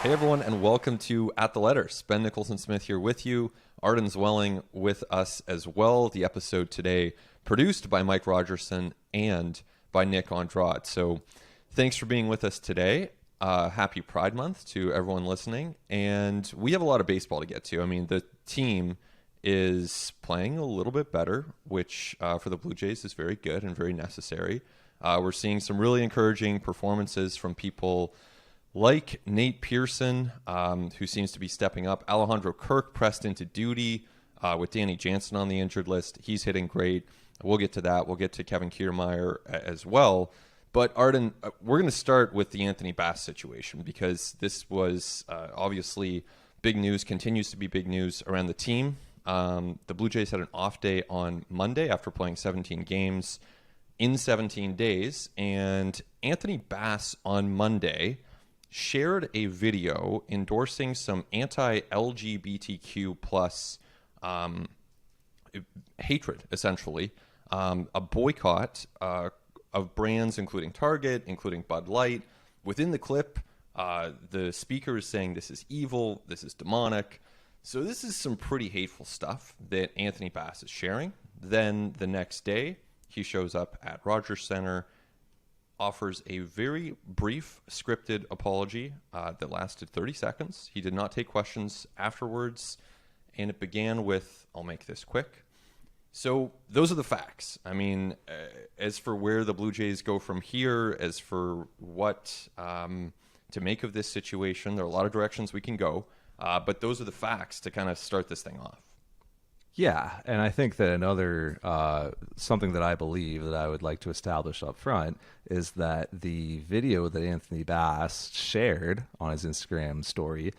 Hey everyone, and welcome to At the Letters. Ben Nicholson-Smith here with you. Arden Zwelling with us as well. The episode today produced by Mike Rogerson and by Nick Andrade. So thanks for being with us today. Happy Pride Month to everyone listening. And we have a lot of baseball to get to. I mean, the team is playing a little bit better, which for the Blue Jays is very good and very necessary. We're seeing some really encouraging performances from people like Nate Pearson, who seems to be stepping up. Alejandro Kirk pressed into duty with Danny Jansen on the injured list. He's hitting great. We'll get to that. We'll get to Kevin Kiermaier as well. But Arden, we're going to start with the Anthony Bass situation because this was obviously big news, continues to be big news around the team. The Blue Jays had an off day on Monday after playing 17 games in 17 days. And Anthony Bass on Monday shared a video endorsing some anti-LGBTQ plus hatred, essentially, a boycott of brands, including Target, including Bud Light. Within the clip, the speaker is saying this is evil, this is demonic. So this is some pretty hateful stuff that Anthony Bass is sharing. Then the next day, he shows up at Rogers Center, offers a very brief scripted apology that lasted 30 seconds. He did not take questions afterwards, and it began with, "I'll make this quick." So those are the facts. I mean, as for where the Blue Jays go from here, as for what to make of this situation, there are a lot of directions we can go, but those are the facts to kind of start this thing off. Yeah, and I think that another something that I believe that I would like to establish up front is that the video that Anthony Bass shared on his Instagram story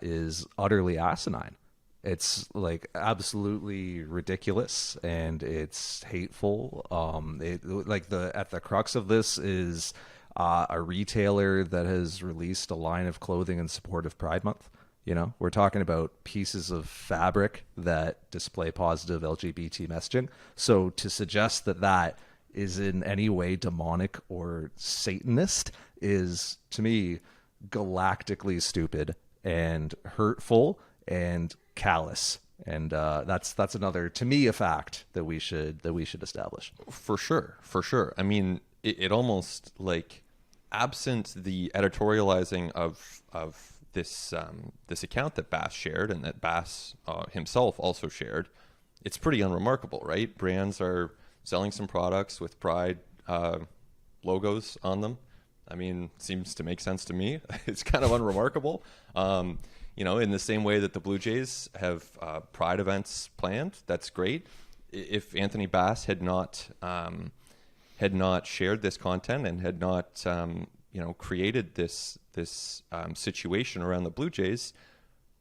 is utterly asinine. It's like absolutely ridiculous and it's hateful. At the crux of this is a retailer that has released a line of clothing in support of Pride Month. You know, we're talking about pieces of fabric that display positive LGBT messaging. So to suggest that that is in any way demonic or Satanist is, to me, galactically stupid and hurtful and callous. And that's another, to me, a fact that we should establish. For sure. I mean, it almost like absent the editorializing of this account that Bass shared and that Bass himself also shared, it's pretty unremarkable, right? Brands are selling some products with Pride logos on them. I mean, seems to make sense to me. It's kind of unremarkable. In the same way that the Blue Jays have Pride events planned, that's great. If Anthony Bass had not shared this content and had not created this situation around the Blue Jays,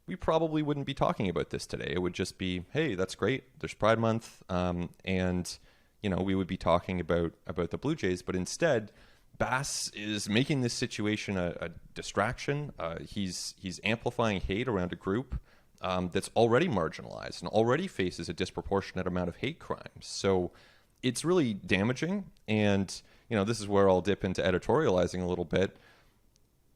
we probably wouldn't be talking about this today. It would just be, hey, that's great. There's Pride Month, and we would be talking about the Blue Jays. But instead, Bass is making this situation a distraction. He's amplifying hate around a group that's already marginalized and already faces a disproportionate amount of hate crimes. So it's really damaging. And this is where I'll dip into editorializing a little bit.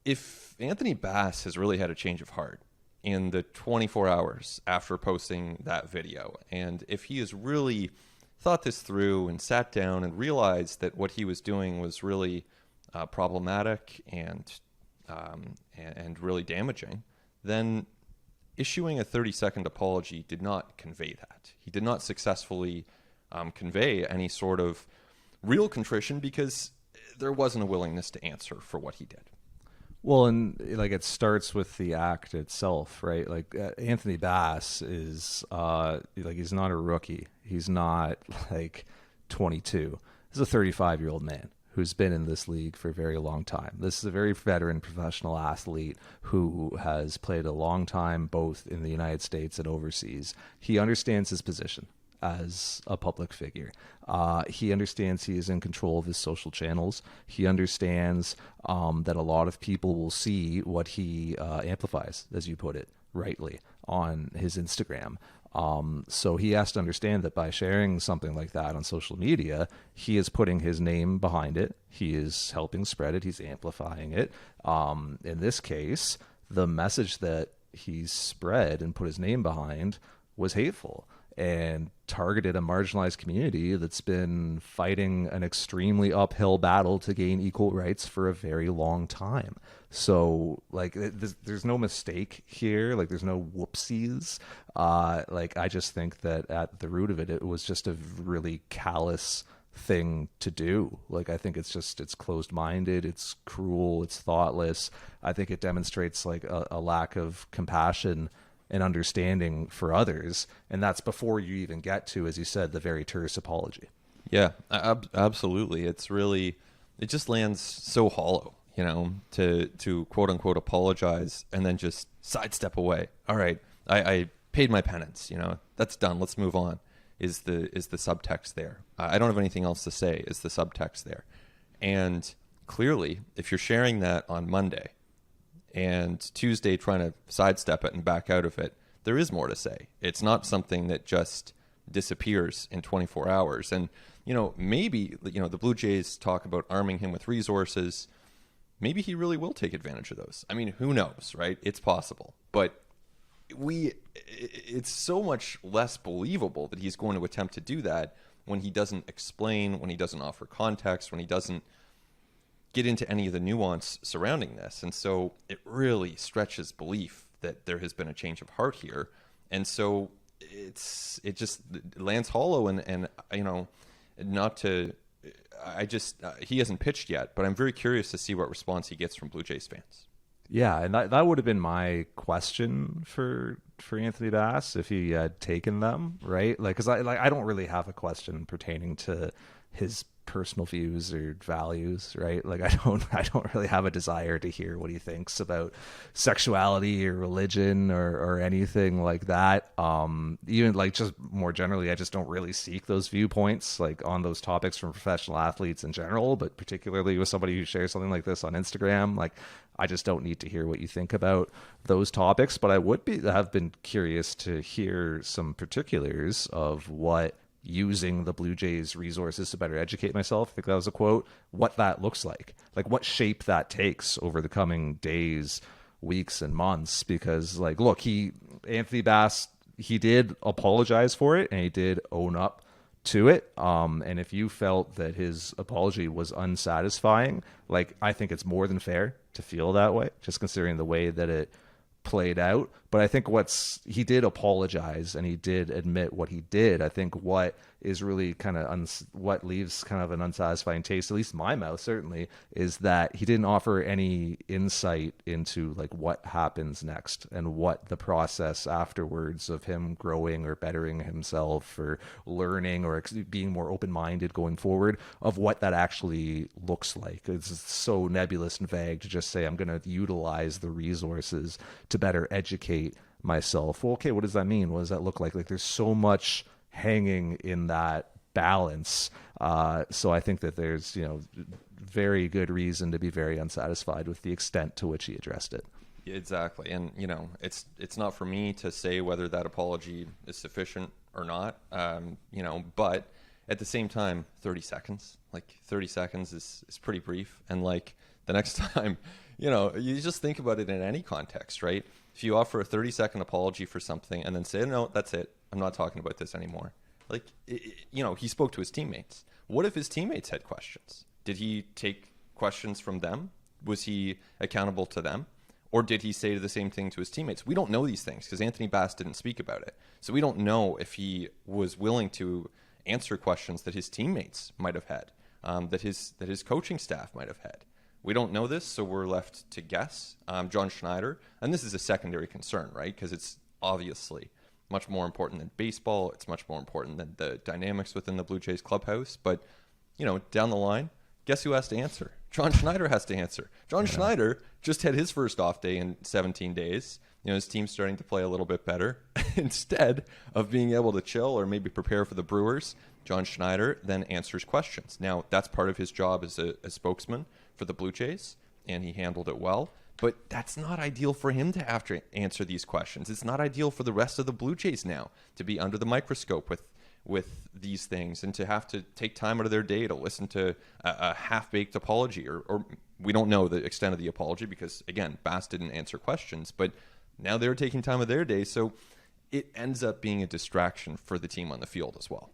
If Anthony Bass has really had a change of heart in the 24 hours after posting that video, and if he has really thought this through and sat down and realized that what he was doing was really problematic and really damaging, then issuing a 30-second apology did not convey that. He did not successfully convey any sort of real contrition because there wasn't a willingness to answer for what he did. Well, and it starts with the act itself, right? Anthony Bass is he's not a rookie. He's not 22. He's a 35-year-old man who's been in this league for a very long time. This is a very veteran professional athlete who has played a long time both in the United States and overseas. He understands his position as a public figure. He understands he is in control of his social channels. He understands that a lot of people will see what he amplifies, as you put it rightly, on his Instagram. So he has to understand that by sharing something like that on social media, he is putting his name behind it. He is helping spread it. He's amplifying it. In this case, the message that he spread and put his name behind was hateful and targeted a marginalized community that's been fighting an extremely uphill battle to gain equal rights for a very long time. So like there's no mistake here. Like there's no whoopsies. Like I just think that at the root of it, it was just a really callous thing to do. Like I think it's closed-minded, it's cruel, it's thoughtless. I think it demonstrates like a lack of compassion and understanding for others, and that's before you even get to, as you said, the very terse apology. Yeah, absolutely. It just lands so hollow, to quote unquote apologize and then just sidestep away. All right, I paid my penance, that's done, let's move on. Is the subtext there? I don't have anything else to say. Is the subtext there? And clearly, if you're sharing that on Monday and Tuesday trying to sidestep it and back out of it, there is more to say. It's not something that just disappears in 24 hours. And, maybe, the Blue Jays talk about arming him with resources. Maybe he really will take advantage of those. I mean, who knows, right? It's possible. But it's so much less believable that he's going to attempt to do that when he doesn't explain, when he doesn't offer context, when he doesn't get into any of the nuance surrounding this. And so it really stretches belief that there has been a change of heart here. And so it just lands hollow and he hasn't pitched yet, but I'm very curious to see what response he gets from Blue Jays fans. Yeah, and that would have been my question for Anthony Bass if he had taken them, right? Like, because I don't really have a question pertaining to his personal views or values, right? Like, I don't really have a desire to hear what he thinks about sexuality or religion or anything like that. Even like just more generally, I just don't really seek those viewpoints like on those topics from professional athletes in general, but particularly with somebody who shares something like this on Instagram. Like, I just don't need to hear what you think about those topics, but I have been curious to hear some particulars of what using the Blue Jays resources to better educate myself, I think that was a quote, what that looks like what shape that takes over the coming days, weeks, and months. Because like, look, Anthony Bass, he did apologize for it and he did own up to it. And if you felt that his apology was unsatisfying, like, I think it's more than fair to feel that way, just considering the way that it played out. But I think he did apologize and he did admit what he did. I think what is really kind of what leaves kind of an unsatisfying taste, at least in my mouth certainly, is that he didn't offer any insight into like what happens next and what the process afterwards of him growing or bettering himself or learning or being more open-minded going forward, of what that actually looks like. It's so nebulous and vague to just say I'm going to utilize the resources to better educate myself. Well, okay, what does that mean? What does that look like? Like, there's so much hanging in that balance. So I think that there's, very good reason to be very unsatisfied with the extent to which he addressed it. Exactly. And, it's not for me to say whether that apology is sufficient or not, but at the same time, 30 seconds is pretty brief. And like the next time, you just think about it in any context, right? If you offer a 30-second apology for something and then say, no, that's it, I'm not talking about this anymore. Like, he spoke to his teammates. What if his teammates had questions? Did he take questions from them? Was he accountable to them? Or did he say the same thing to his teammates? We don't know these things because Anthony Bass didn't speak about it. So we don't know if he was willing to answer questions that his teammates might have had, that his coaching staff might have had. We don't know this, so we're left to guess. John Schneider, and this is a secondary concern, right? Because it's obviously much more important than baseball. It's much more important than the dynamics within the Blue Jays clubhouse. But, down the line, guess who has to answer? John Schneider has to answer. John Schneider just had his first off day in 17 days. His team's starting to play a little bit better. Instead of being able to chill or maybe prepare for the Brewers, John Schneider then answers questions. Now, that's part of his job as a spokesman for the Blue Jays, and he handled it well. But that's not ideal for him to have to answer these questions. It's not ideal for the rest of the Blue Jays now to be under the microscope with these things and to have to take time out of their day to listen to a half-baked apology or we don't know the extent of the apology because, again, Bass didn't answer questions, but now they're taking time of their day. So it ends up being a distraction for the team on the field as well.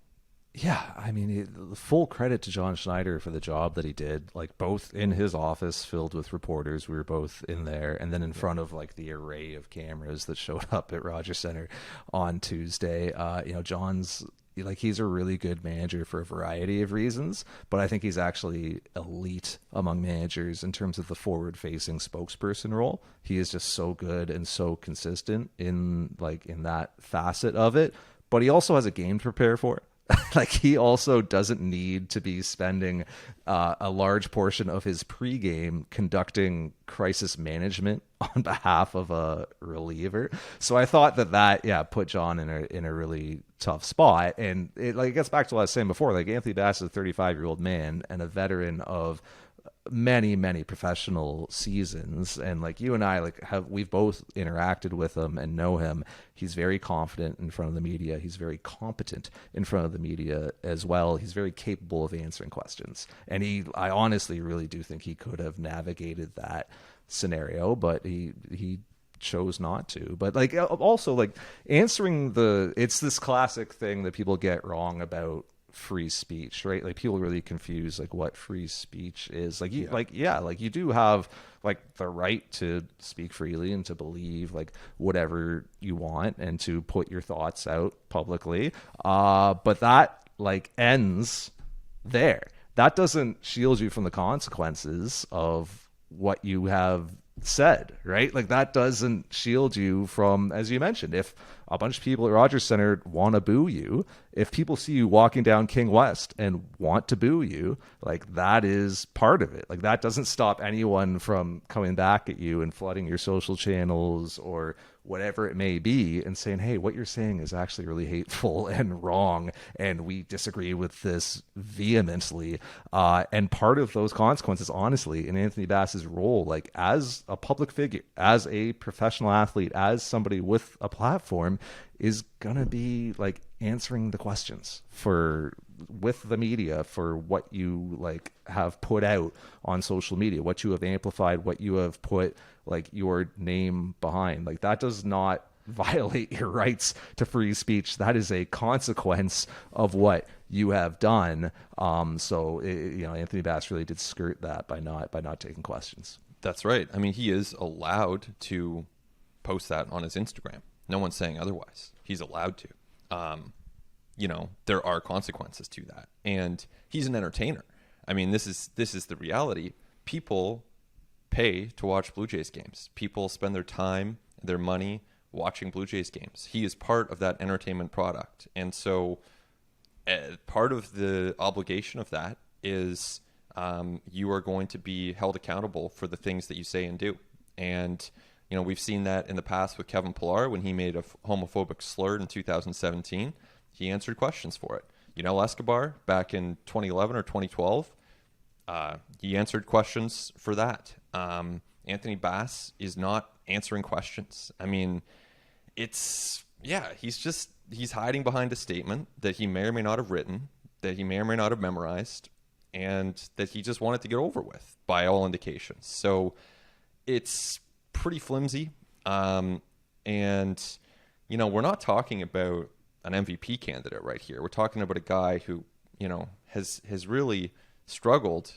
Yeah, I mean, full credit to John Schneider for the job that he did. Like, both in his office filled with reporters, we were both in there, and then in front of like the array of cameras that showed up at Rogers Center on Tuesday. John's like, he's a really good manager for a variety of reasons, but I think he's actually elite among managers in terms of the forward-facing spokesperson role. He is just so good and so consistent in that facet of it, but he also has a game to prepare for. Like, he also doesn't need to be spending a large portion of his pregame conducting crisis management on behalf of a reliever. So I thought that put John in a really tough spot. And it gets back to what I was saying before. Like, Anthony Bass is a 35-year-old man and a veteran of many professional seasons, and like, you and I we've both interacted with him and know him. He's very confident in front of the media. He's very competent in front of the media as well. He's very capable of answering questions, and I honestly really do think he could have navigated that scenario, but he chose not to. But like, also, like, answering it's this classic thing that people get wrong about free speech, right? Like, people really confuse like what free speech is. Like, you do have like the right to speak freely and to believe like whatever you want and to put your thoughts out publicly, but that like ends there. That doesn't shield you from the consequences of what you have said, right? Like, that doesn't shield you from, as you mentioned, if a bunch of people at Rogers Center want to boo you, if people see you walking down King West and want to boo you, like, that is part of it. Like, that doesn't stop anyone from coming back at you and flooding your social channels or whatever it may be and saying, hey, what you're saying is actually really hateful and wrong, and we disagree with this vehemently. And part of those consequences, honestly, in Anthony Bass's role, like, as a public figure, as a professional athlete, as somebody with a platform, is gonna be like answering the questions with the media for what you like have put out on social media, what you have amplified, what you have put like your name behind. Like, that does not violate your rights to free speech. That is a consequence of what you have done. Anthony Bass really did skirt that by not taking questions. That's right. I mean, he is allowed to post that on his Instagram. No one's saying otherwise. He's allowed to. There are consequences to that. And he's an entertainer. I mean, this is the reality. People pay to watch Blue Jays games. People spend their time, their money watching Blue Jays games. He is part of that entertainment product. And so part of the obligation of that is you are going to be held accountable for the things that you say and do. And we've seen that in the past with Kevin Pillar when he made a homophobic slur in 2017. He answered questions for it. Escobar back in 2011 or 2012, he answered questions for that. Anthony Bass is not answering questions. I mean, he's hiding behind a statement that he may or may not have written, that he may or may not have memorized, and that he just wanted to get over with by all indications. So it's pretty flimsy. We're not talking about an MVP candidate right here. We're talking about a guy who, has really struggled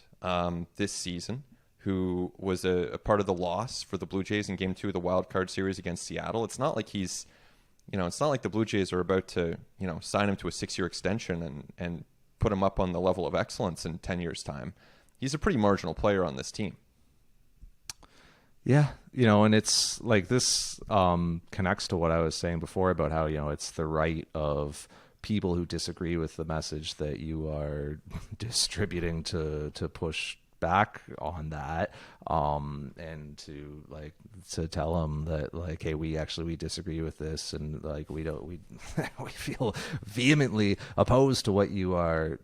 this season, who was a part of the loss for the Blue Jays in Game 2 of the Wild Card Series against Seattle. It's not like it's not like the Blue Jays are about to, sign him to a 6-year extension and put him up on the level of excellence in 10 years' time. He's a pretty marginal player on this team. Yeah, and it's like this connects to what I was saying before about how, it's the right of people who disagree with the message that you are distributing to push back on that, and to tell them that like, hey, we disagree with this, and like we feel vehemently opposed to what you are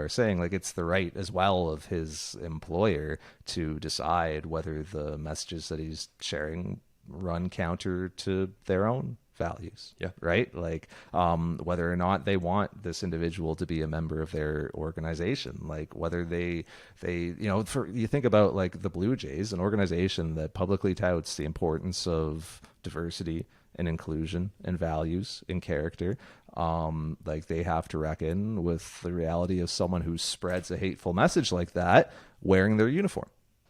saying. Like, it's the right as well of his employer to decide whether the messages that he's sharing run counter to their own values. Yeah. Right. Like, whether or not they want this individual to be a member of their organization, like whether they, you think about like the Blue Jays, an organization that publicly touts the importance of diversity and inclusion and values and character. Like they have to reckon with the reality of someone who spreads a hateful message like that wearing their uniform,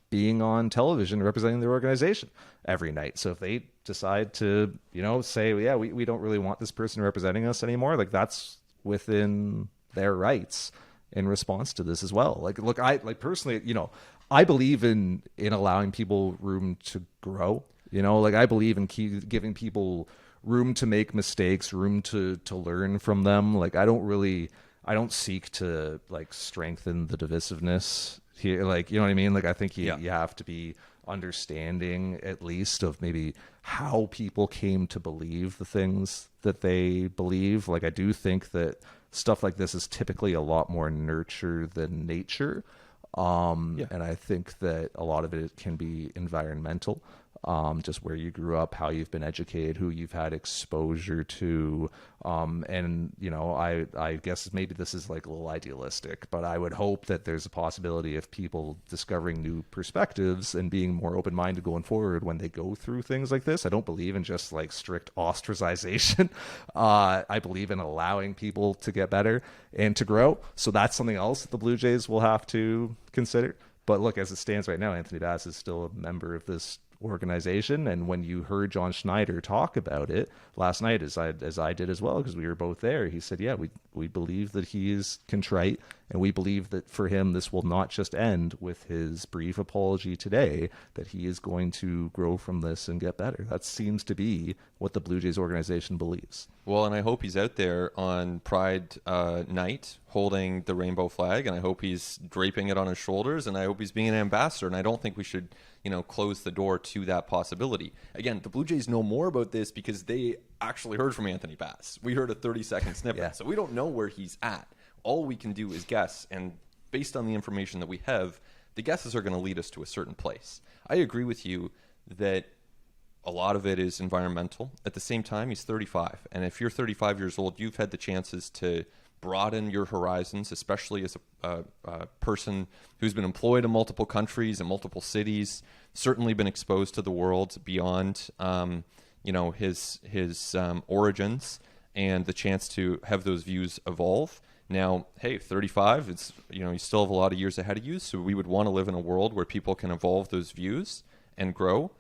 being on television representing their organization every night. So if they decide to, say, yeah, we don't really want this person representing us anymore, like that's within their rights in response to this as well. Like, look, I personally, I believe in allowing people room to grow. Like I believe in giving people room to make mistakes, room to learn from them. Like I don't seek to like strengthen the divisiveness here. Like, you know what I mean? Like I think you have to be understanding at least of maybe how people came to believe the things that they believe. Like I do think that stuff like this is typically a lot more nurture than nature. And I think that a lot of it can be environmental. Just where you grew up, how you've been educated, who you've had exposure to. And, I guess maybe this is like a little idealistic, but I would hope that there's a possibility of people discovering new perspectives and being more open-minded going forward when they go through things like this. I don't believe in just like strict ostracization. I believe in allowing people to get better and to grow. So that's something else that the Blue Jays will have to consider. But look, as it stands right now, Anthony Bass is still a member of this organization, and when you heard John Schneider talk about it last night, as I did as well, because we were both there, he said, yeah, we believe that he is contrite, and we believe that for him this will not just end with his brief apology today, that he is going to grow from this and get better. That seems to be what the Blue Jays organization believes. Well, and I hope he's out there on Pride night holding the rainbow flag, and I hope he's draping it on his shoulders, and I hope he's being an ambassador, and I don't think we should close the door to that possibility. Again, the Blue Jays know more about this because they actually heard from Anthony Bass. We heard a 30-second snippet, so we don't know where he's at. All we can do is guess, and based on the information that we have, the guesses are going to lead us to a certain place. I agree with you that a lot of it is environmental. At the same time, he's 35, and if you're 35 years old, you've had the chances to broaden your horizons, especially as a person who's been employed in multiple countries and multiple cities, certainly been exposed to the world beyond, his origins, and the chance to have those views evolve. Now, hey, 35, it's, you still have a lot of years ahead of you, so we would want to live in a world where people can evolve those views and grow.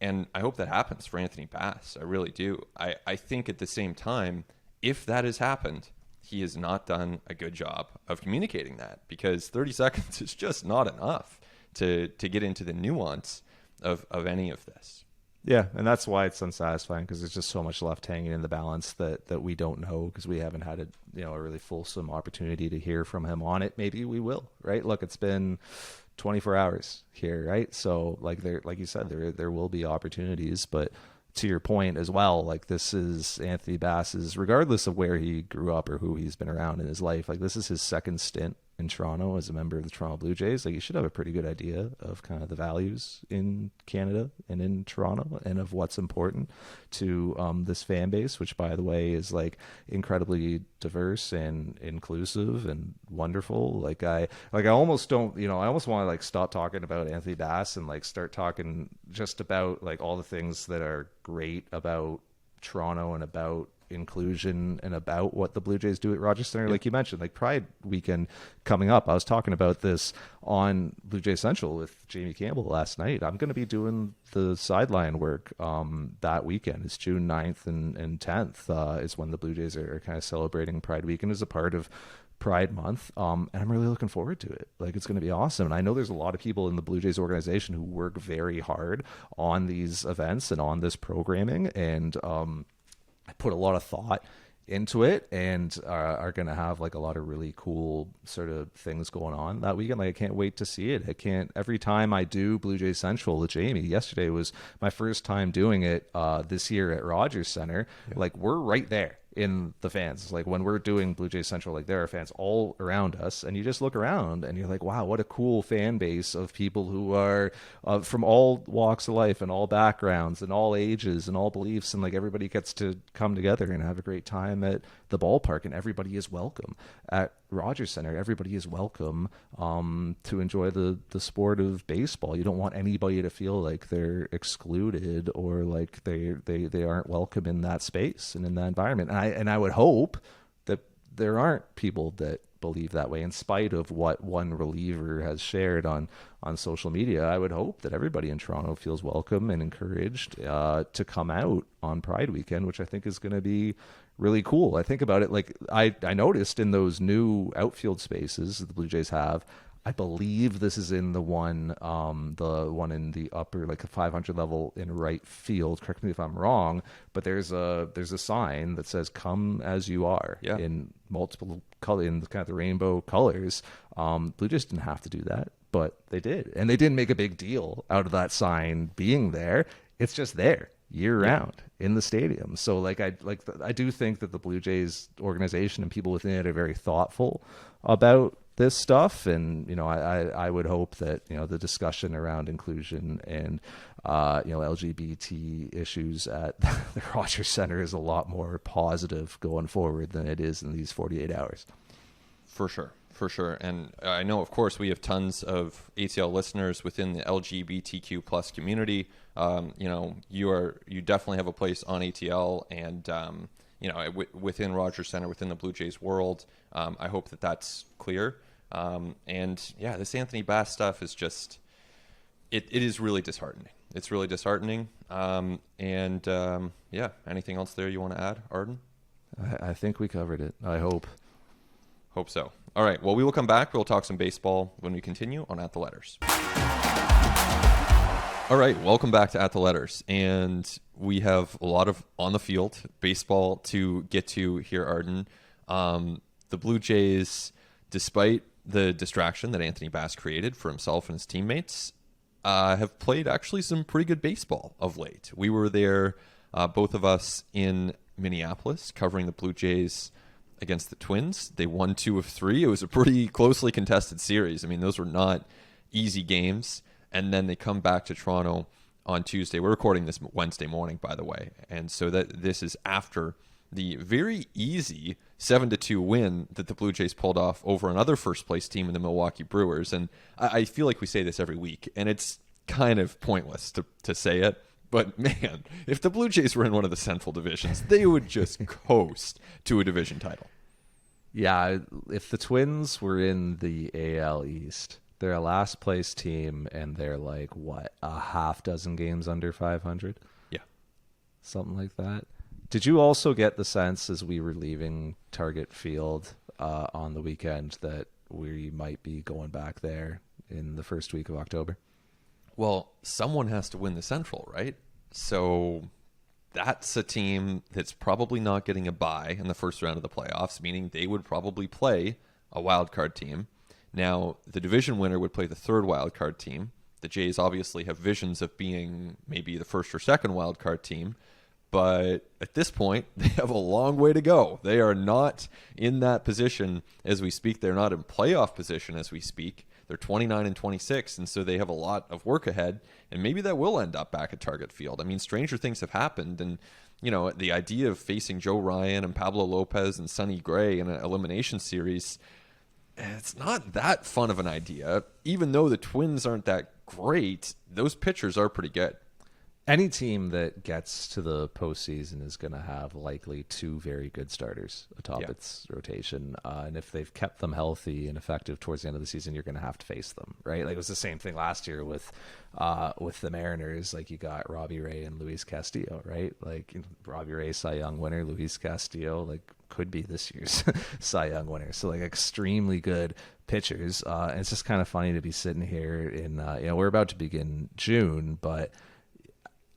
And I hope that happens for Anthony Bass. I really do. I think at the same time, if that has happened, he has not done a good job of communicating that, because 30 seconds is just not enough to get into the nuance of any of this. Yeah, and that's why it's unsatisfying, because there's just so much left hanging in the balance that we don't know, because we haven't had a really fulsome opportunity to hear from him on it. Maybe we will, right? Look, it's been 24 hours here, right? So like you said, there will be opportunities, but to your point as well, like this is Anthony Bass's, regardless of where he grew up or who he's been around in his life, like this is his second stint in Toronto as a member of the Toronto Blue Jays. Like you should have a pretty good idea of kind of the values in Canada and in Toronto and of what's important to this fan base, which by the way is like incredibly diverse and inclusive and wonderful. Like I almost don't, I almost want to like stop talking about Anthony Bass and like start talking just about like all the things that are great about Toronto and about inclusion and about what the Blue Jays do at Rogers Centre. Like you mentioned, like Pride weekend coming up. I was talking about this on Blue Jay Central with Jamie Campbell last night. I'm going to be doing the sideline work that weekend. It's June 9th and 10th is when the Blue Jays are kind of celebrating Pride weekend as a part of Pride Month. And I'm really looking forward to it. Like it's going to be awesome. And I know there's a lot of people in the Blue Jays organization who work very hard on these events and on this programming. And I put a lot of thought into it and are going to have like a lot of really cool sort of things going on that weekend. Like I can't wait to see it. Every time I do Blue Jay Central with Jamie, yesterday was my first time doing it this year at Rogers Centre. Yeah. Like we're right there in the fans. Like when we're doing Blue Jays Central, like there are fans all around us, and you just look around and you're like, wow, what a cool fan base of people who are from all walks of life and all backgrounds and all ages and all beliefs, and like everybody gets to come together and have a great time at the ballpark, and everybody is welcome at Rogers Center. Everybody is welcome to enjoy the sport of baseball. You don't want anybody to feel like they're excluded or like they aren't welcome in that space and in that environment. And I would hope that there aren't people that believe that way, in spite of what one reliever has shared on social media. I would hope that everybody in Toronto feels welcome and encouraged to come out on Pride Weekend, which I think is going to be really cool. I think about it, like I noticed in those new outfield spaces that the Blue Jays have, I believe this is in the one in the upper, like a 500 level in right field. Correct me if I'm wrong, but there's a sign that says "Come as you are" in multiple color, in kind of the rainbow colors. Blue Jays didn't have to do that, but they did, and they didn't make a big deal out of that sign being there. It's just there year round in the stadium. So I do think that the Blue Jays organization and people within it are very thoughtful about this stuff. And, I would hope that, the discussion around inclusion and, LGBT issues at the Rogers Center is a lot more positive going forward than it is in these 48 hours. For sure. And I know, of course, we have tons of ATL listeners within the LGBTQ plus community. You definitely have a place on ATL and, within Rogers Center, within the Blue Jays world. I hope that that's clear. This Anthony Bass stuff is just, it is really disheartening. It's really disheartening. Anything else there you want to add, Arden? I think we covered it. I hope. Hope so. All right. Well, we will come back. We'll talk some baseball when we continue on At the Letters. All right. Welcome back to At the Letters. And we have a lot of on the field baseball to get to here, Arden. The Blue Jays, despite the distraction that Anthony Bass created for himself and his teammates, have played actually some pretty good baseball of late. We were there, both of us, in Minneapolis covering the Blue Jays against the Twins. They won 2 of 3. It was a pretty closely contested series. I mean, those were not easy games. And then they come back to Toronto on Tuesday. We're recording this Wednesday morning, by the way. And so this is after the very easy 7-2 win that the Blue Jays pulled off over another first-place team in the Milwaukee Brewers. And I feel like we say this every week, and it's kind of pointless to say it. But, man, if the Blue Jays were in one of the Central divisions, they would just coast to a division title. Yeah, if the Twins were in the AL East, they're a last-place team, and they're like, a half dozen games under 500? Yeah. Something like that. Did you also get the sense as we were leaving Target Field on the weekend that we might be going back there in the first week of October? Well, someone has to win the Central, right? So that's a team that's probably not getting a bye in the first round of the playoffs, meaning they would probably play a wild card team. Now, the division winner would play the third wild card team. The Jays obviously have visions of being maybe the first or second wild card team, but at this point, they have a long way to go. They are not in that position as we speak. They're not in playoff position as we speak. They're 29 and 26, and so they have a lot of work ahead, and maybe that will end up back at Target Field. I mean, stranger things have happened, and the idea of facing Joe Ryan and Pablo Lopez and Sonny Gray in an elimination series, it's not that fun of an idea. Even though the Twins aren't that great, those pitchers are pretty good. Any team that gets to the postseason is going to have likely 2 very good starters atop its rotation. And if they've kept them healthy and effective towards the end of the season, you're going to have to face them, right? Like it was the same thing last year with the Mariners. Like you got Robbie Ray and Luis Castillo, right? Like Robbie Ray, Cy Young winner, Luis Castillo, like could be this year's Cy Young winner. So like extremely good pitchers. And it's just kind of funny to be sitting here in, we're about to begin June, but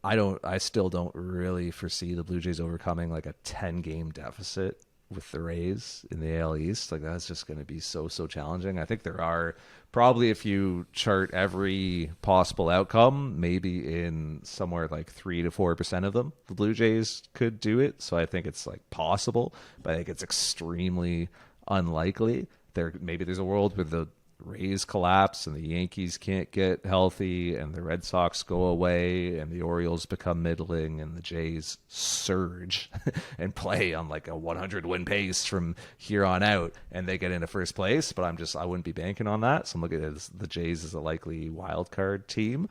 I still don't really foresee the Blue Jays overcoming like a 10-game deficit with the Rays in the AL East. Like, that's just going to be so challenging. I think there are probably, if you chart every possible outcome, maybe in somewhere like 3 to 4% of them, the Blue Jays could do it. So I think it's like possible, but I think it's extremely unlikely. Maybe there's a world where the Rays collapse and the Yankees can't get healthy and the Red Sox go away and the Orioles become middling and the Jays surge and play on like a 100 win pace from here on out and they get into first place. But I wouldn't be banking on that. So I'm looking at the Jays as a likely wild card team.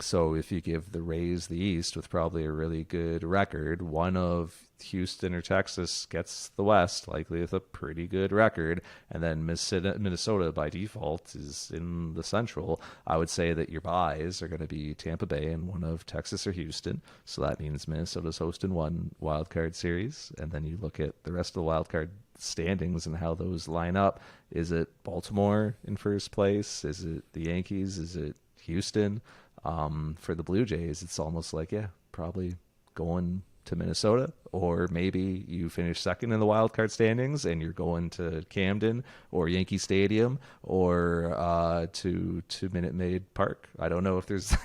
So if you give the Rays the East with probably a really good record, one of Houston or Texas gets the West, likely with a pretty good record, and then Minnesota by default is in the Central, I would say that your buys are going to be Tampa Bay and one of Texas or Houston. So that means Minnesota's hosting one wild card series, and then you look at the rest of the wild card standings and how those line up. Is it Baltimore in first place? Is it the Yankees? Is it Houston? For the Blue Jays, it's almost like, probably going to Minnesota, or maybe you finish second in the wild card standings and you're going to Camden or Yankee Stadium or to Minute Maid Park. I don't know if there's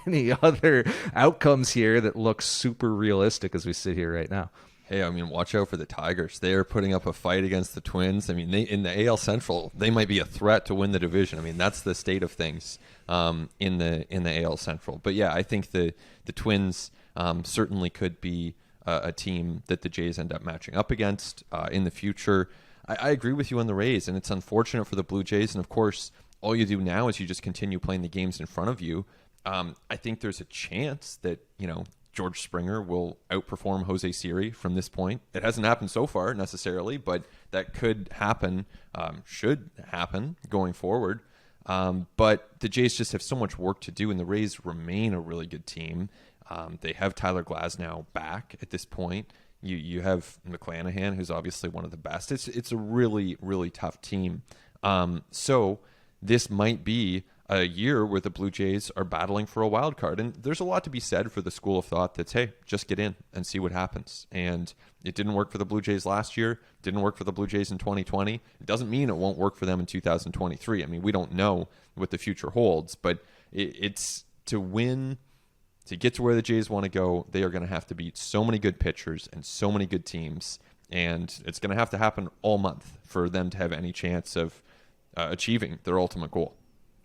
any other outcomes here that look super realistic as we sit here right now. Hey, I mean, watch out for the Tigers. They are putting up a fight against the Twins. I mean, in the AL Central, they might be a threat to win the division. I mean, that's the state of things in the AL Central. But yeah, I think the Twins certainly could be a team that the Jays end up matching up against in the future. I agree with you on the Rays, and it's unfortunate for the Blue Jays. And of course, all you do now is you just continue playing the games in front of you. I think there's a chance that, George Springer will outperform Jose Siri from this point. It hasn't happened so far necessarily, but that could happen, should happen going forward. But the Jays just have so much work to do, and the Rays remain a really good team. They have Tyler Glasnow back at this point. You have McClanahan, who's obviously one of the best. It's a really, really tough team. So this might be a year where the Blue Jays are battling for a wild card. And there's a lot to be said for the school of thought that's, hey, just get in and see what happens. And it didn't work for the Blue Jays last year. Didn't work for the Blue Jays in 2020. It doesn't mean it won't work for them in 2023. I mean, we don't know what the future holds, but it's to win, to get to where the Jays want to go, they are going to have to beat so many good pitchers and so many good teams. And it's going to happen all month for them to have any chance of achieving their ultimate goal.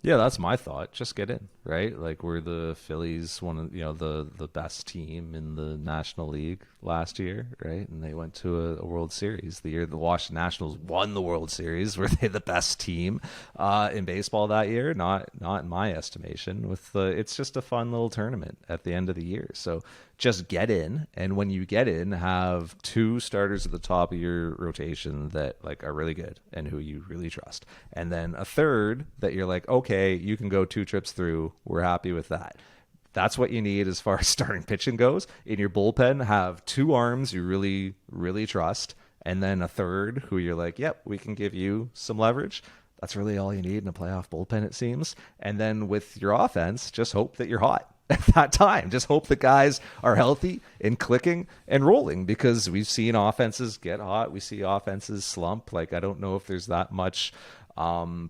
Yeah, that's my thought. Just get in, right? Like, we're the Phillies, one of the best team in the National League last year, right? And they went to a World Series. The year the Washington Nationals won the World Series, were they the best team in baseball that year? Not in my estimation. It's just a fun little tournament at the end of the year. So just get in, and when you get in, have two starters at the top of your rotation that like are really good and who you really trust, and then a third that you're like, okay, you can go 2 trips through. We're happy with that. That's what you need as far as starting pitching goes. In your bullpen, have 2 arms you really, really trust, and then a third who you're like, yep, we can give you some leverage. That's really all you need in a playoff bullpen, it seems. And then with your offense, just hope that you're hot at that time. Just hope the guys are healthy and clicking and rolling, because we've seen offenses get hot. We see offenses slump. Like, I don't know if there's that much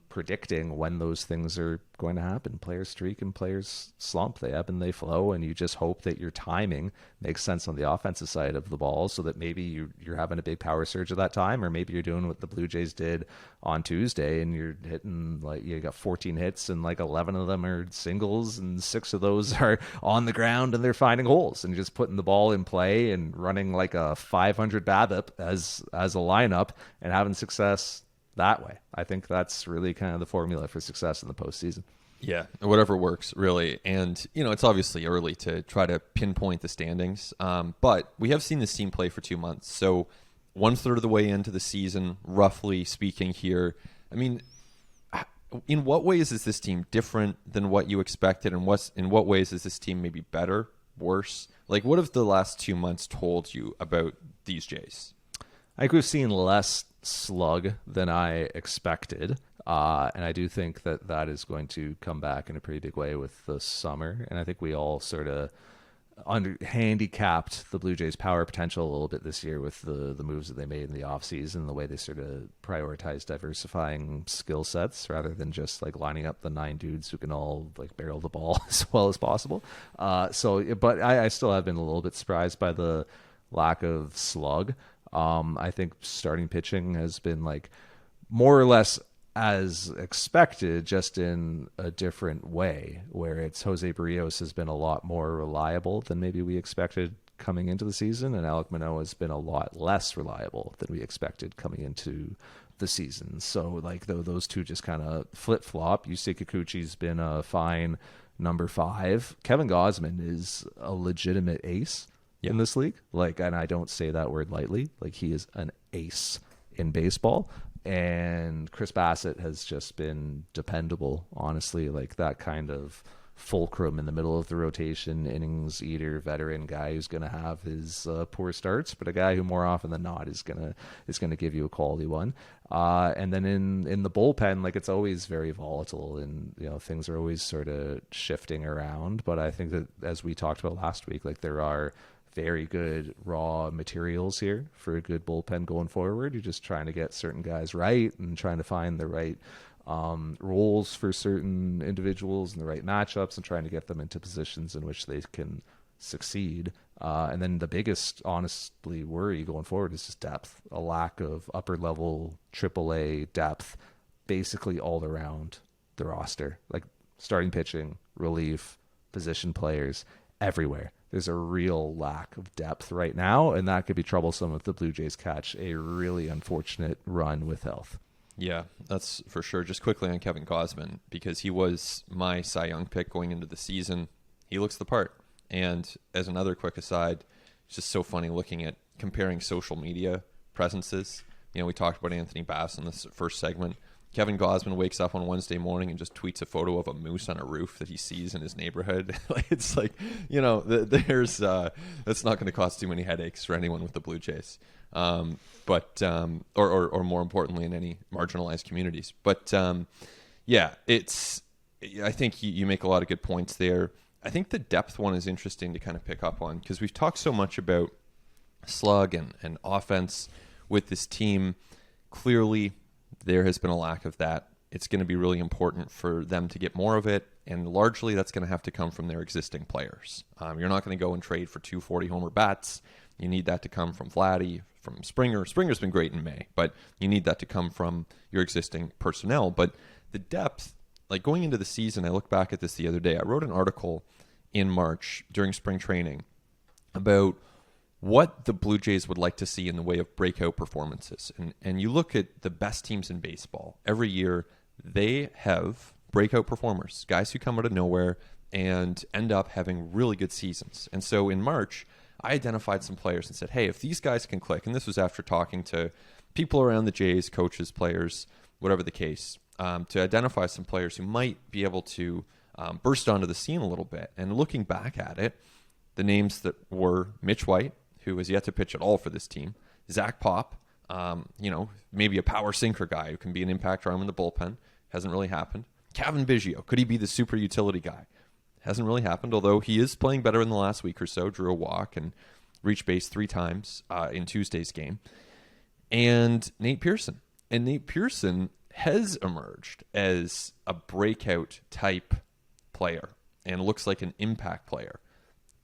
predicting when those things are going to happen. Players streak and players slump. They ebb and they flow, and you just hope that your timing makes sense on the offensive side of the ball, so that maybe you're having a big power surge at that time, or maybe you're doing what the Blue Jays did on Tuesday and you're hitting, like, you got 14 hits and like 11 of them are singles and 6 of those are on the ground and they're finding holes, and you're just putting the ball in play and running like a 500 BABIP as a lineup and having success that way. I think that's really kind of the formula for success in the postseason. Yeah, whatever works, really. And, it's obviously early to try to pinpoint the standings, but we have seen this team play for 2 months. So 1/3 of the way into the season, roughly speaking here. I mean, in what ways is this team different than what you expected, and in what ways is this team maybe better, worse? Like, what have the last 2 months told you about these Jays? I think we've seen less slug than I expected. And I do think that is going to come back in a pretty big way with the summer. And I think we all sort of handicapped the Blue Jays' power potential a little bit this year with the moves that they made in the offseason, the way they sort of prioritize diversifying skill sets rather than just like lining up the 9 dudes who can all like barrel the ball as well as possible. But I still have been a little bit surprised by the lack of slug. I think starting pitching has been like more or less as expected, just in a different way, where it's Jose Barrios has been a lot more reliable than maybe we expected coming into the season, and Alek Manoah has been a lot less reliable than we expected coming into the season. So like those two just kind of flip-flop. Yusei Kikuchi's been a fine number 5. Kevin Gausman is a legitimate ace in this league. Like, and I don't say that word lightly. Like, he is an ace in baseball. And Chris Bassett has just been dependable, honestly, like that kind of fulcrum in the middle of the rotation, innings eater, veteran guy who's going to have his poor starts, but a guy who more often than not is going to give you a quality one. And then in the bullpen, like, it's always very volatile, and things are always sort of shifting around. But I think that, as we talked about last week, like, there are very good raw materials here for a good bullpen going forward. You're just trying to get certain guys right and trying to find the right roles for certain individuals and the right matchups and trying to get them into positions in which they can succeed. And then the biggest, honestly, worry going forward is just depth, a lack of upper level AAA depth, basically all around the roster, like starting pitching, relief, position players, everywhere. There's a real lack of depth right now, and that could be troublesome if the Blue Jays catch a really unfortunate run with health. Yeah, that's for sure. Just quickly on Kevin Gausman, because he was my Cy Young pick going into the season. He looks the part. And as another quick aside, it's just so funny looking at comparing social media presences. We talked about Anthony Bass in this first segment. Kevin Gausman wakes up on Wednesday morning and just tweets a photo of a moose on a roof that he sees in his neighborhood. It's like, there's that's not going to cause too many headaches for anyone with the Blue Jays, or more importantly, in any marginalized communities. But I think you make a lot of good points there. I think the depth one is interesting to kind of pick up on, because we've talked so much about slug and offense with this team. Clearly, there has been a lack of that. It's going to be really important for them to get more of it, and largely that's going to have to come from their existing players. You're not going to go and trade for 240 homer bats. You need that to come from Vladdy, from Springer. Springer's been great in May, but you need that to come from your existing personnel. But the depth, like going into the season, I look back at this the other day. I wrote an article in March during spring training about what the Blue Jays would like to see in the way of breakout performances. And you look at the best teams in baseball. Every year, they have breakout performers, guys who come out of nowhere and end up having really good seasons. And so in March, I identified some players and said, hey, if these guys can click, and this was after talking to people around the Jays, coaches, players, whatever the case, to identify some players who might be able to burst onto the scene a little bit. And looking back at it, the names that were Mitch White, who has yet to pitch at all for this team, Zach Pop, maybe a power sinker guy who can be an impact arm in the bullpen. Hasn't really happened. Cavan Biggio, could he be the super utility guy? Hasn't really happened, although he is playing better in the last week or so. Drew a walk and reached base 3 times in Tuesday's game. And Nate Pearson. And Nate Pearson has emerged as a breakout type player and looks like an impact player.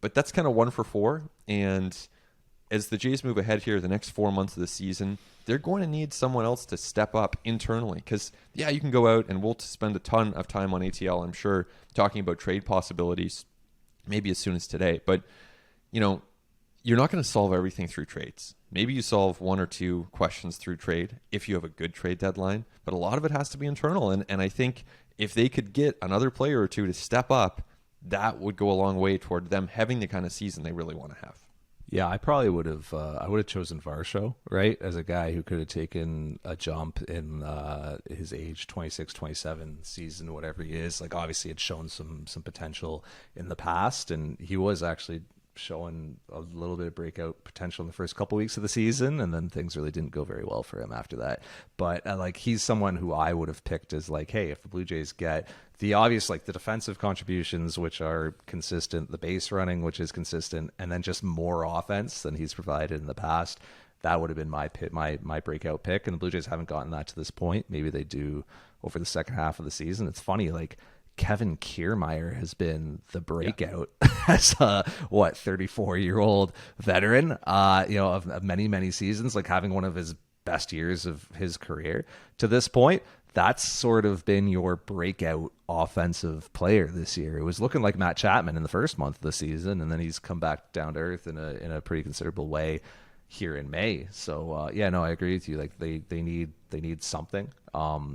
But that's kind of 1 for 4, and as the Jays move ahead here the next 4 months of the season, they're going to need someone else to step up internally. Because, you can go out and we'll spend a ton of time on ATL, I'm sure, talking about trade possibilities, maybe as soon as today. But, you're not going to solve everything through trades. Maybe you solve 1 or 2 questions through trade if you have a good trade deadline. But a lot of it has to be internal. And I think if they could get another player or 2 to step up, that would go a long way toward them having the kind of season they really want to have. Yeah, I probably would have. I would have chosen Varsho, right, as a guy who could have taken a jump in his age 26, 27 season, whatever he is. Like, obviously, had shown some potential in the past, and he was actually showing a little bit of breakout potential in the first couple weeks of the season, and then things really didn't go very well for him after that. But like, he's someone who I would have picked as like, hey, if the Blue Jays get the obvious, like the defensive contributions, which are consistent, the base running, which is consistent, and then just more offense than he's provided in the past, that would have been my breakout pick. And the Blue Jays haven't gotten that to this point. Maybe they do over the second half of the season. It's funny, like Kevin Kiermaier has been the breakout as a 34-year-old veteran, of many seasons, like having one of his best years of his career to this point. That's sort of been your breakout offensive player this year. It was looking like Matt Chapman in the first month of the season, and then he's come back down to earth in a pretty considerable way here in May. So I agree with you. Like they need something.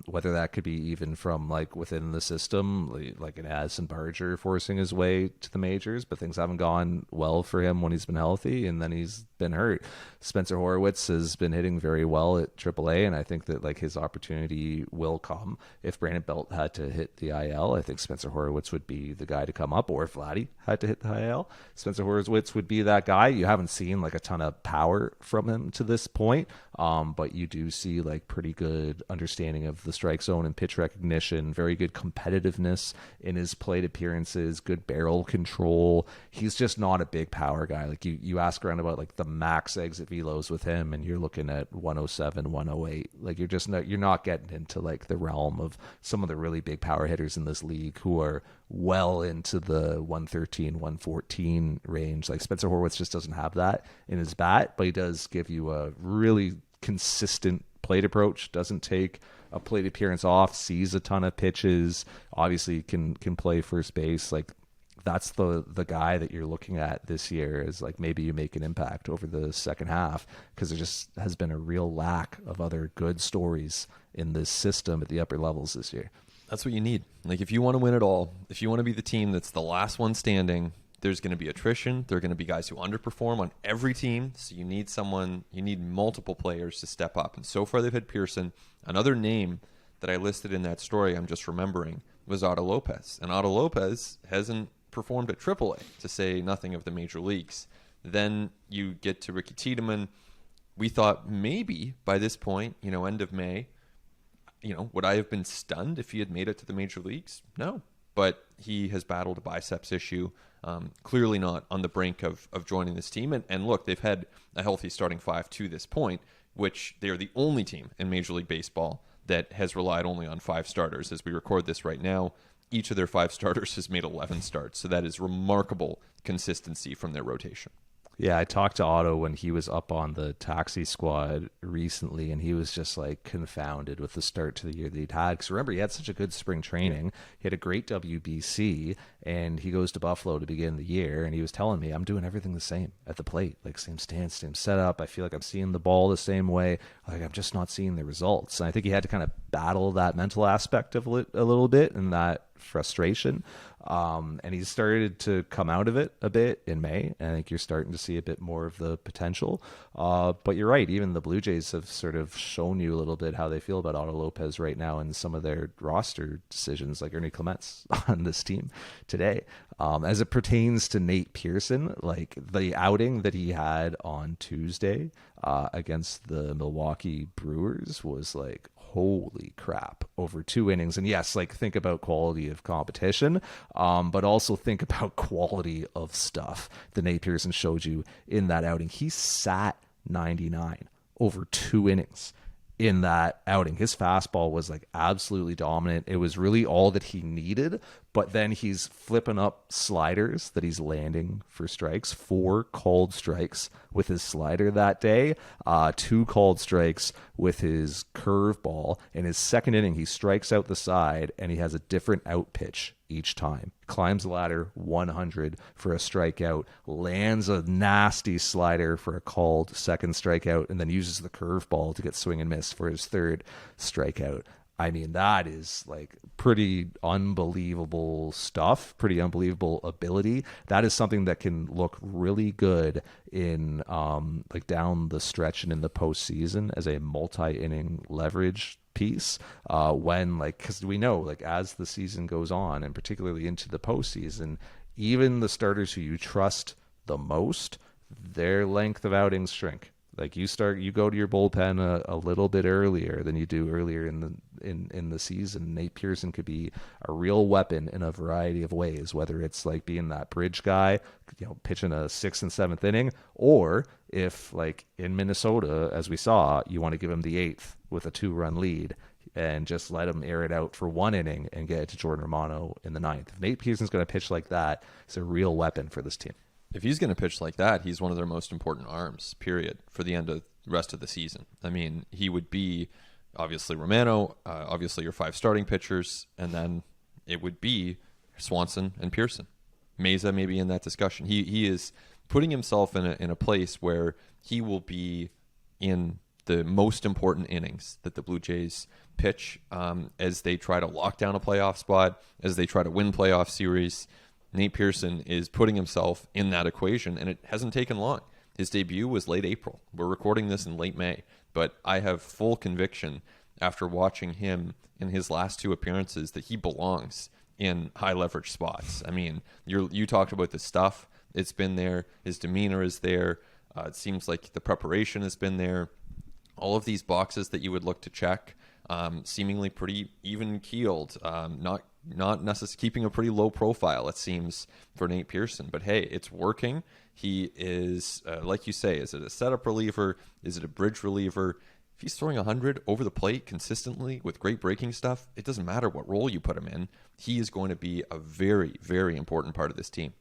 Whether that could be even from like within the system, like an Addison Barger forcing his way to the majors, but things haven't gone well for him when he's been healthy, and then he's been hurt. Spencer Horwitz has been hitting very well at AAA, and I think that like his opportunity will come. If Brandon Belt had to hit the IL, I think Spencer Horwitz would be the guy to come up, or if Vladdy had to hit the IL, Spencer Horwitz would be that guy. You haven't seen like a ton of power from him to this point, but you do see like pretty good understanding of the strike zone and pitch recognition, very good competitiveness in his plate appearances, good barrel control. He's just not a big power guy. Like you ask around about like the max exit velos with him, and you're looking at 107, 108. Like you're not getting into like the realm of some of the really big power hitters in this league who are well into the 113, 114 range. Like Spencer Horwitz just doesn't have that in his bat, but he does give you a really consistent plate approach, doesn't take a plate appearance off, sees a ton of pitches, obviously can play first base. Like that's the guy that you're looking at this year is like maybe you make an impact over the second half, because there just has been a real lack of other good stories in this system at the upper levels this year. That's what you need. Like if you want to win it all, if you want to be the team that's the last one standing, there's going to be attrition. There are going to be guys who underperform on every team. So you need multiple players to step up. And so far they've had Pearson. Another name that I listed in that story, I'm just remembering, was Otto Lopez. And Otto Lopez hasn't performed at AAA, to say nothing of the major leagues. Then you get to Ricky Tiedemann. We thought maybe by this point, end of May, would I have been stunned if he had made it to the major leagues? No. But he has battled a biceps issue. Clearly not on the brink of joining this team. And look, they've had a healthy starting five to this point, which they are the only team in Major League Baseball that has relied only on 5 starters. As we record this right now, each of their 5 starters has made 11 starts. So that is remarkable consistency from their rotation. Yeah, I talked to Otto when he was up on the taxi squad recently, and he was just like confounded with the start to the year that he'd had. Because remember, he had such a good spring training. He had a great WBC, and he goes to Buffalo to begin the year, and he was telling me, I'm doing everything the same at the plate, like same stance, same setup. I feel like I'm seeing the ball the same way. Like I'm just not seeing the results. And I think he had to kind of battle that mental aspect of it a little bit, and that frustration. And he started to come out of it a bit in May. And I think you're starting to see a bit more of the potential. But you're right. Even the Blue Jays have sort of shown you a little bit how they feel about Otto Lopez right now in some of their roster decisions, like Ernie Clements on this team today. As it pertains to Nate Pearson, like the outing that he had on Tuesday against the Milwaukee Brewers was like, holy crap, over 2 innings. And yes, like think about quality of competition, but also think about quality of stuff that Nate Pearson showed you in that outing. He sat 99 over 2 innings in that outing. His fastball was like absolutely dominant. It was really all that he needed, but then he's flipping up sliders that he's landing for strikes. 4 called strikes with his slider that day, 2 called strikes with his curveball. In his second inning, he strikes out the side, and he has a different out pitch each time. Climbs the ladder 100 for a strikeout, lands a nasty slider for a called second strikeout, and then uses the curveball to get swing and miss for his third strikeout. I mean, that is like pretty unbelievable stuff, pretty unbelievable ability. That is something that can look really good in like down the stretch and in the postseason as a multi-inning leverage piece when like, because we know like as the season goes on and particularly into the postseason, even the starters who you trust the most, their length of outings shrink. Like you go to your bullpen a little bit earlier than you do earlier in the season. Nate Pearson could be a real weapon in a variety of ways, whether it's like being that bridge guy, pitching a 6th and 7th inning, or if like in Minnesota, as we saw, you want to give him the 8th with a 2-run lead and just let him air it out for 1 inning and get it to Jordan Romano in the 9th. If Nate Pearson's going to pitch like that, it's a real weapon for this team. If he's going to pitch like that, he's one of their most important arms, period, for the rest of the season. I mean, he would be obviously Romano, obviously your 5 starting pitchers, and then it would be Swanson and Pearson. Meza may be in that discussion. He is putting himself in a place where he will be in the most important innings that the Blue Jays pitch as they try to lock down a playoff spot, as they try to win playoff series. Nate Pearson is putting himself in that equation, and it hasn't taken long. His debut was late April. We're recording this in late May, but I have full conviction after watching him in his last 2 appearances that he belongs in high leverage spots. I mean, you talked about the stuff. It's been there. His demeanor is there. It seems like the preparation has been there. All of these boxes that you would look to check, seemingly pretty even keeled, not necessarily keeping a pretty low profile, it seems, for Nate Pearson. But hey, it's working. He is, like you say, is it a setup reliever? Is it a bridge reliever? If he's throwing 100 over the plate consistently with great breaking stuff, it doesn't matter what role you put him in. He is going to be a very, very important part of this team.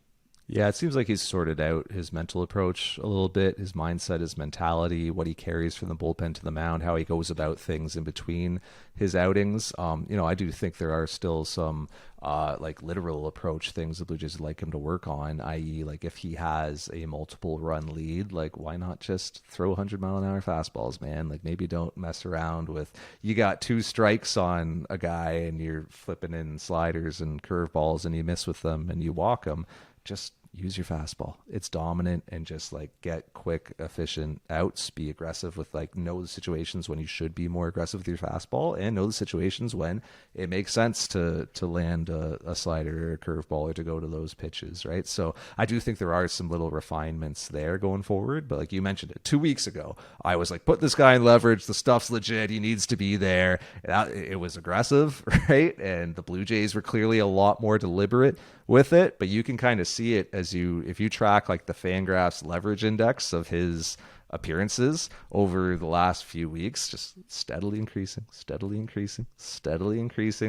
Yeah, it seems like he's sorted out his mental approach a little bit, his mindset, his mentality, what he carries from the bullpen to the mound, how he goes about things in between his outings. I do think there are still some like literal approach things the Blue Jays would like him to work on, i.e. like if he has a multiple run lead, like why not just throw 100-mile-an-hour fastballs, man? Like maybe don't mess around with, you got 2 strikes on a guy and you're flipping in sliders and curveballs and you miss with them and you walk them. Just use your fastball. It's dominant, and just like get quick, efficient outs. Be aggressive with know the situations when you should be more aggressive with your fastball, and know the situations when it makes sense to land a slider or a curveball or to go to those pitches, right? So I do think there are some little refinements there going forward. But like you mentioned it 2 weeks ago, I was like, put this guy in leverage. The stuff's legit. He needs to be there. It was aggressive, right? And the Blue Jays were clearly a lot more deliberate with it, but you can kind of see it if you track like the Fangraphs leverage index of his appearances over the last few weeks, just steadily increasing.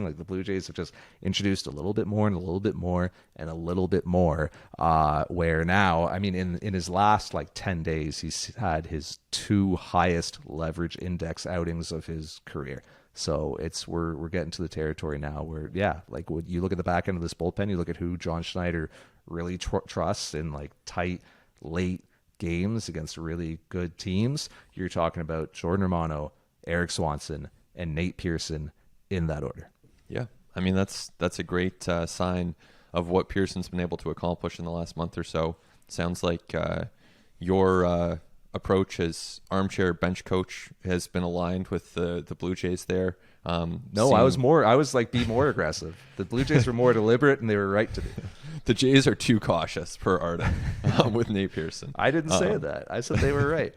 Like the Blue Jays have just introduced a little bit more and a little bit more and a little bit more, where now, I mean, in his last 10 days, he's had his 2 highest leverage index outings of his career. So we're getting to the territory now where, like when you look at the back end of this bullpen, you look at who John Schneider really trusts in tight, late games against really good teams. You're talking about Jordan Romano, Eric Swanson, and Nate Pearson in that order. Yeah, I mean that's a great sign of what Pearson's been able to accomplish in the last month or so. Sounds like your approach as armchair bench coach has been aligned with the Blue Jays there. No, I was be more aggressive. The Blue Jays were more deliberate, and they were right to be. The Jays are too cautious, per Arden, with Nate Pearson. I didn't say that. I said they were right.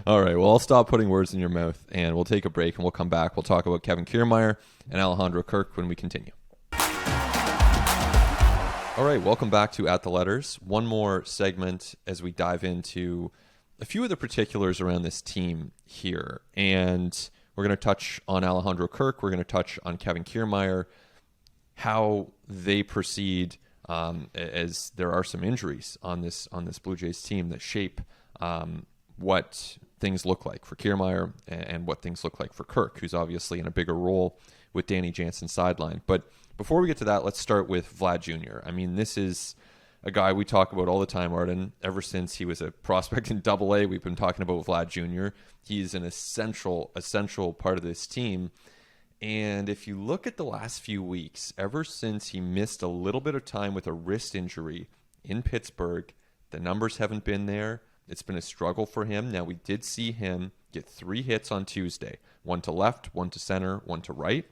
All right, well, I'll stop putting words in your mouth, and we'll take a break, and we'll come back. We'll talk about Kevin Kiermaier and Alejandro Kirk when we continue. All right, welcome back to At the Letters. One more segment as we dive into a few of the particulars around this team here. And we're going to touch on Alejandro Kirk. We're going to touch on Kevin Kiermaier, how they proceed as there are some injuries on this Blue Jays team that shape what things look like for Kiermaier and what things look like for Kirk, who's obviously in a bigger role with Danny Jansen sideline. But before we get to that, let's start with Vlad Jr. I mean, this is a guy we talk about all the time, Arden. Ever since he was a prospect in Double-A, we've been talking about Vlad Jr. He's an essential part of this team. And if you look at the last few weeks, ever since he missed a little bit of time with a wrist injury in Pittsburgh, the numbers haven't been there. It's been a struggle for him. Now, we did see him get 3 hits on Tuesday. 1 to left, 1 to center, 1 to right.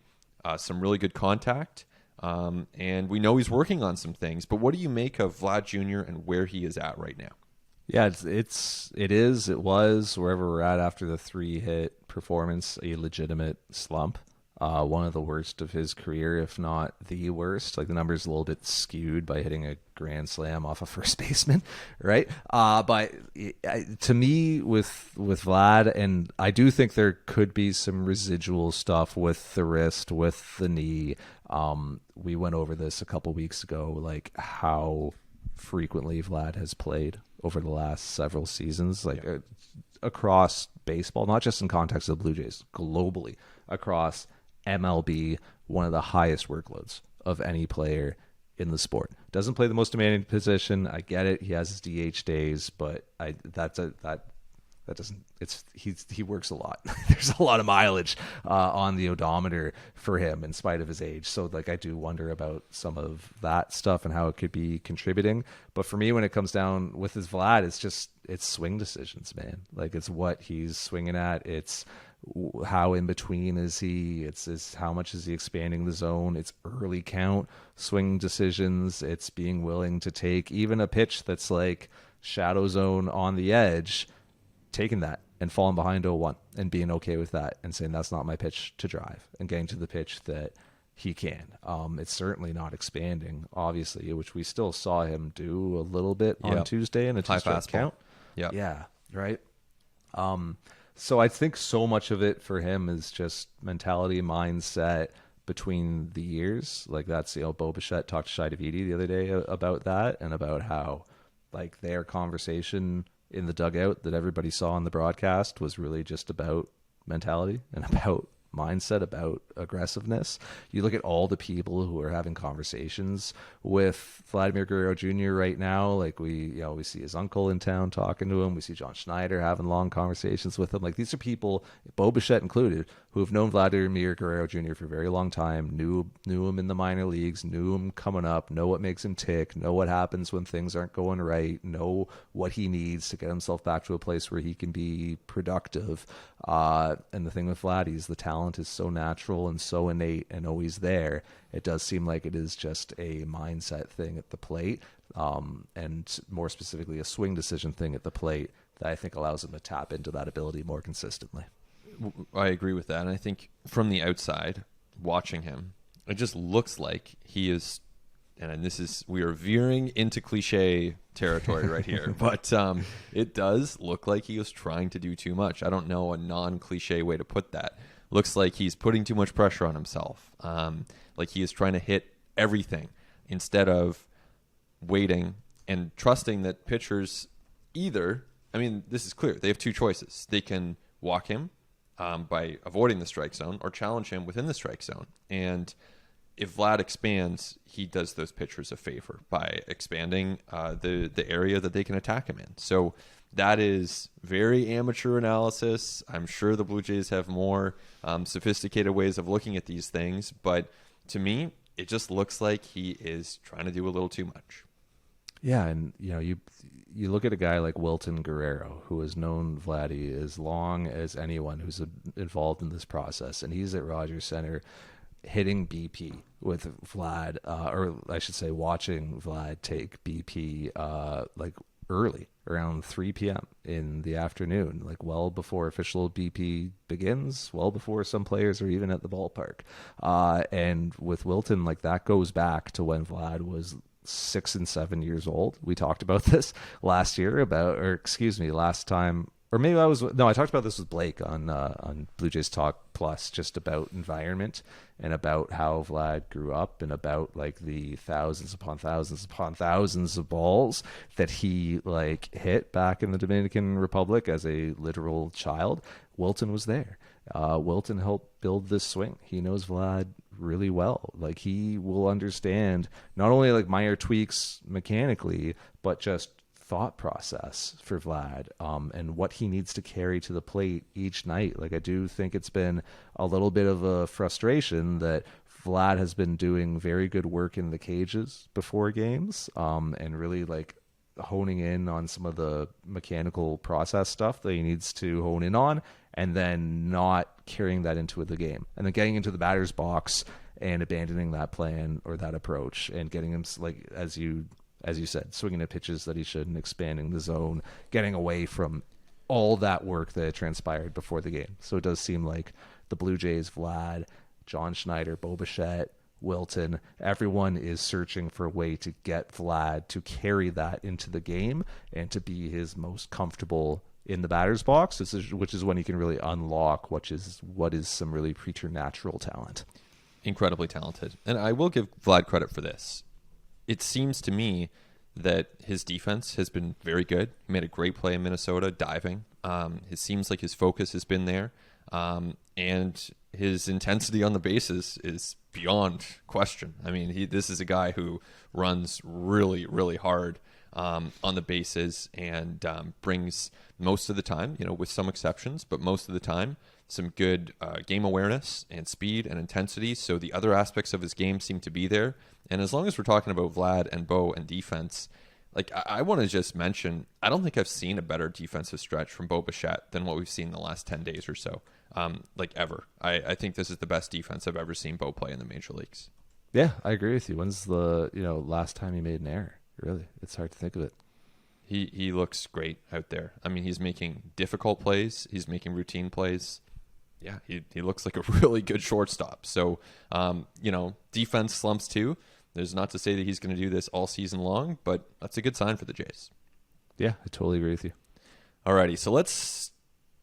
Some really good contact. And we know he's working on some things. But what do you make of Vlad Jr. and where he is at right now? Yeah, it was wherever we're at after the 3-hit performance, a legitimate slump. One of the worst of his career, if not the worst. Like the number's a little bit skewed by hitting a grand slam off a first baseman, right? But to me, with Vlad, and I do think there could be some residual stuff with the wrist, with the knee. We went over this a couple weeks ago, like how frequently Vlad has played over the last several seasons, like across baseball, not just in context of the Blue Jays, globally across MLB, one of the highest workloads of any player in the sport. Doesn't play the most demanding position. I get it. He has his DH days, but he works a lot. There's a lot of mileage on the odometer for him in spite of his age. So like I do wonder about some of that stuff and how it could be contributing. But for me, when it comes down with his Vlad, it's swing decisions, man. Like it's what he's swinging at. It's how in between is he? It's how much is he expanding the zone? It's early count swing decisions. It's being willing to take even a pitch that's like shadow zone on the edge, taking that and falling behind 0-1 and being okay with that and saying that's not my pitch to drive and getting to the pitch that he can. It's certainly not expanding, obviously, which we still saw him do a little bit on Tuesday in a 2-strike count. Yeah, right. So I think so much of it for him is just mentality, mindset between the years. Like that's, Bo Bichette talked to Shai Davidi the other day about that and about how like their conversation in the dugout that everybody saw on the broadcast was really just about mentality and about mindset, about aggressiveness. You look at all the people who are having conversations with Vladimir Guerrero Jr. right now. Like we see his uncle in town talking to him. We see John Schneider having long conversations with him. Like these are people, Bo Bichette included, who have known Vladimir Guerrero Jr. for a very long time, knew him in the minor leagues, knew him coming up, know what makes him tick, know what happens when things aren't going right, know what he needs to get himself back to a place where he can be productive. And the thing with Vladdy is the talent is so natural and so innate and always there. It does seem like it is just a mindset thing at the plate, and more specifically a swing decision thing at the plate that I think allows him to tap into that ability more consistently. I agree with that. And I think from the outside, watching him, it just looks like he is, and we are veering into cliche territory right here, but it does look like he is trying to do too much. I don't know a non-cliche way to put that. Looks like he's putting too much pressure on himself. Like he is trying to hit everything instead of waiting and trusting that pitchers this is clear. They have two choices. They can walk him by avoiding the strike zone or challenge him within the strike zone. And if Vlad expands, he does those pitchers a favor by expanding the area that they can attack him in. So that is very amateur analysis. I'm sure the Blue Jays have more sophisticated ways of looking at these things. But to me, it just looks like he is trying to do a little too much. Yeah, and you look at a guy like Wilton Guerrero, who has known Vladdy as long as anyone who's involved in this process, and he's at Rogers Center hitting BP with Vlad, or I should say watching Vlad take BP like early, around 3 p.m. in the afternoon, like well before official BP begins, well before some players are even at the ballpark. And with Wilton, like that goes back to when Vlad was 6 and 7 years old. We talked about this last time, or maybe I talked about this with Blake on Blue Jays Talk Plus, just about environment and about how Vlad grew up and about like the thousands upon thousands of balls that he like hit back in the Dominican Republic as a literal child. Wilton was there. Wilton helped build this swing. He knows Vlad really well. Like he will understand not only like minor tweaks mechanically, but just thought process for Vlad, and what he needs to carry to the plate each night. Like I do think it's been a little bit of a frustration that Vlad has been doing very good work in the cages before games, and really like honing in on some of the mechanical process stuff that he needs to hone in on, and then not carrying that into the game, and then getting into the batter's box and abandoning that plan or that approach and getting him, like as you as you said, swinging at pitches that he shouldn't, expanding the zone, getting away from all that work that had transpired before the game. So it does seem like the Blue Jays, Vlad, John Schneider, Bo Bichette, Wilton, everyone is searching for a way to get Vlad to carry that into the game and to be his most comfortable in the batter's box, which is when he can really unlock what is some really preternatural talent. Incredibly talented. And I will give Vlad credit for this. It seems to me that his defense has been very good. He made a great play in Minnesota, diving. It seems like his focus has been there. And his intensity on the bases is beyond question. I mean, this is a guy who runs really, really hard on the bases and brings most of the time, with some exceptions, but most of the time, some good game awareness and speed and intensity. So the other aspects of his game seem to be there. And as long as we're talking about Vlad and Bo and defense, I want to just mention, I don't think I've seen a better defensive stretch from Bo Bichette than what we've seen in the last 10 days or so, ever. I think this is the best defense I've ever seen Bo play in the major leagues. Yeah, I agree with you. When's the last time he made an error? Really, it's hard to think of it. He looks great out there. I mean, he's making difficult plays. He's making routine plays. Yeah, he looks like a really good shortstop. So, defense slumps too. There's not to say that he's going to do this all season long, but that's a good sign for the Jays. Yeah, I totally agree with you. Alrighty, so let's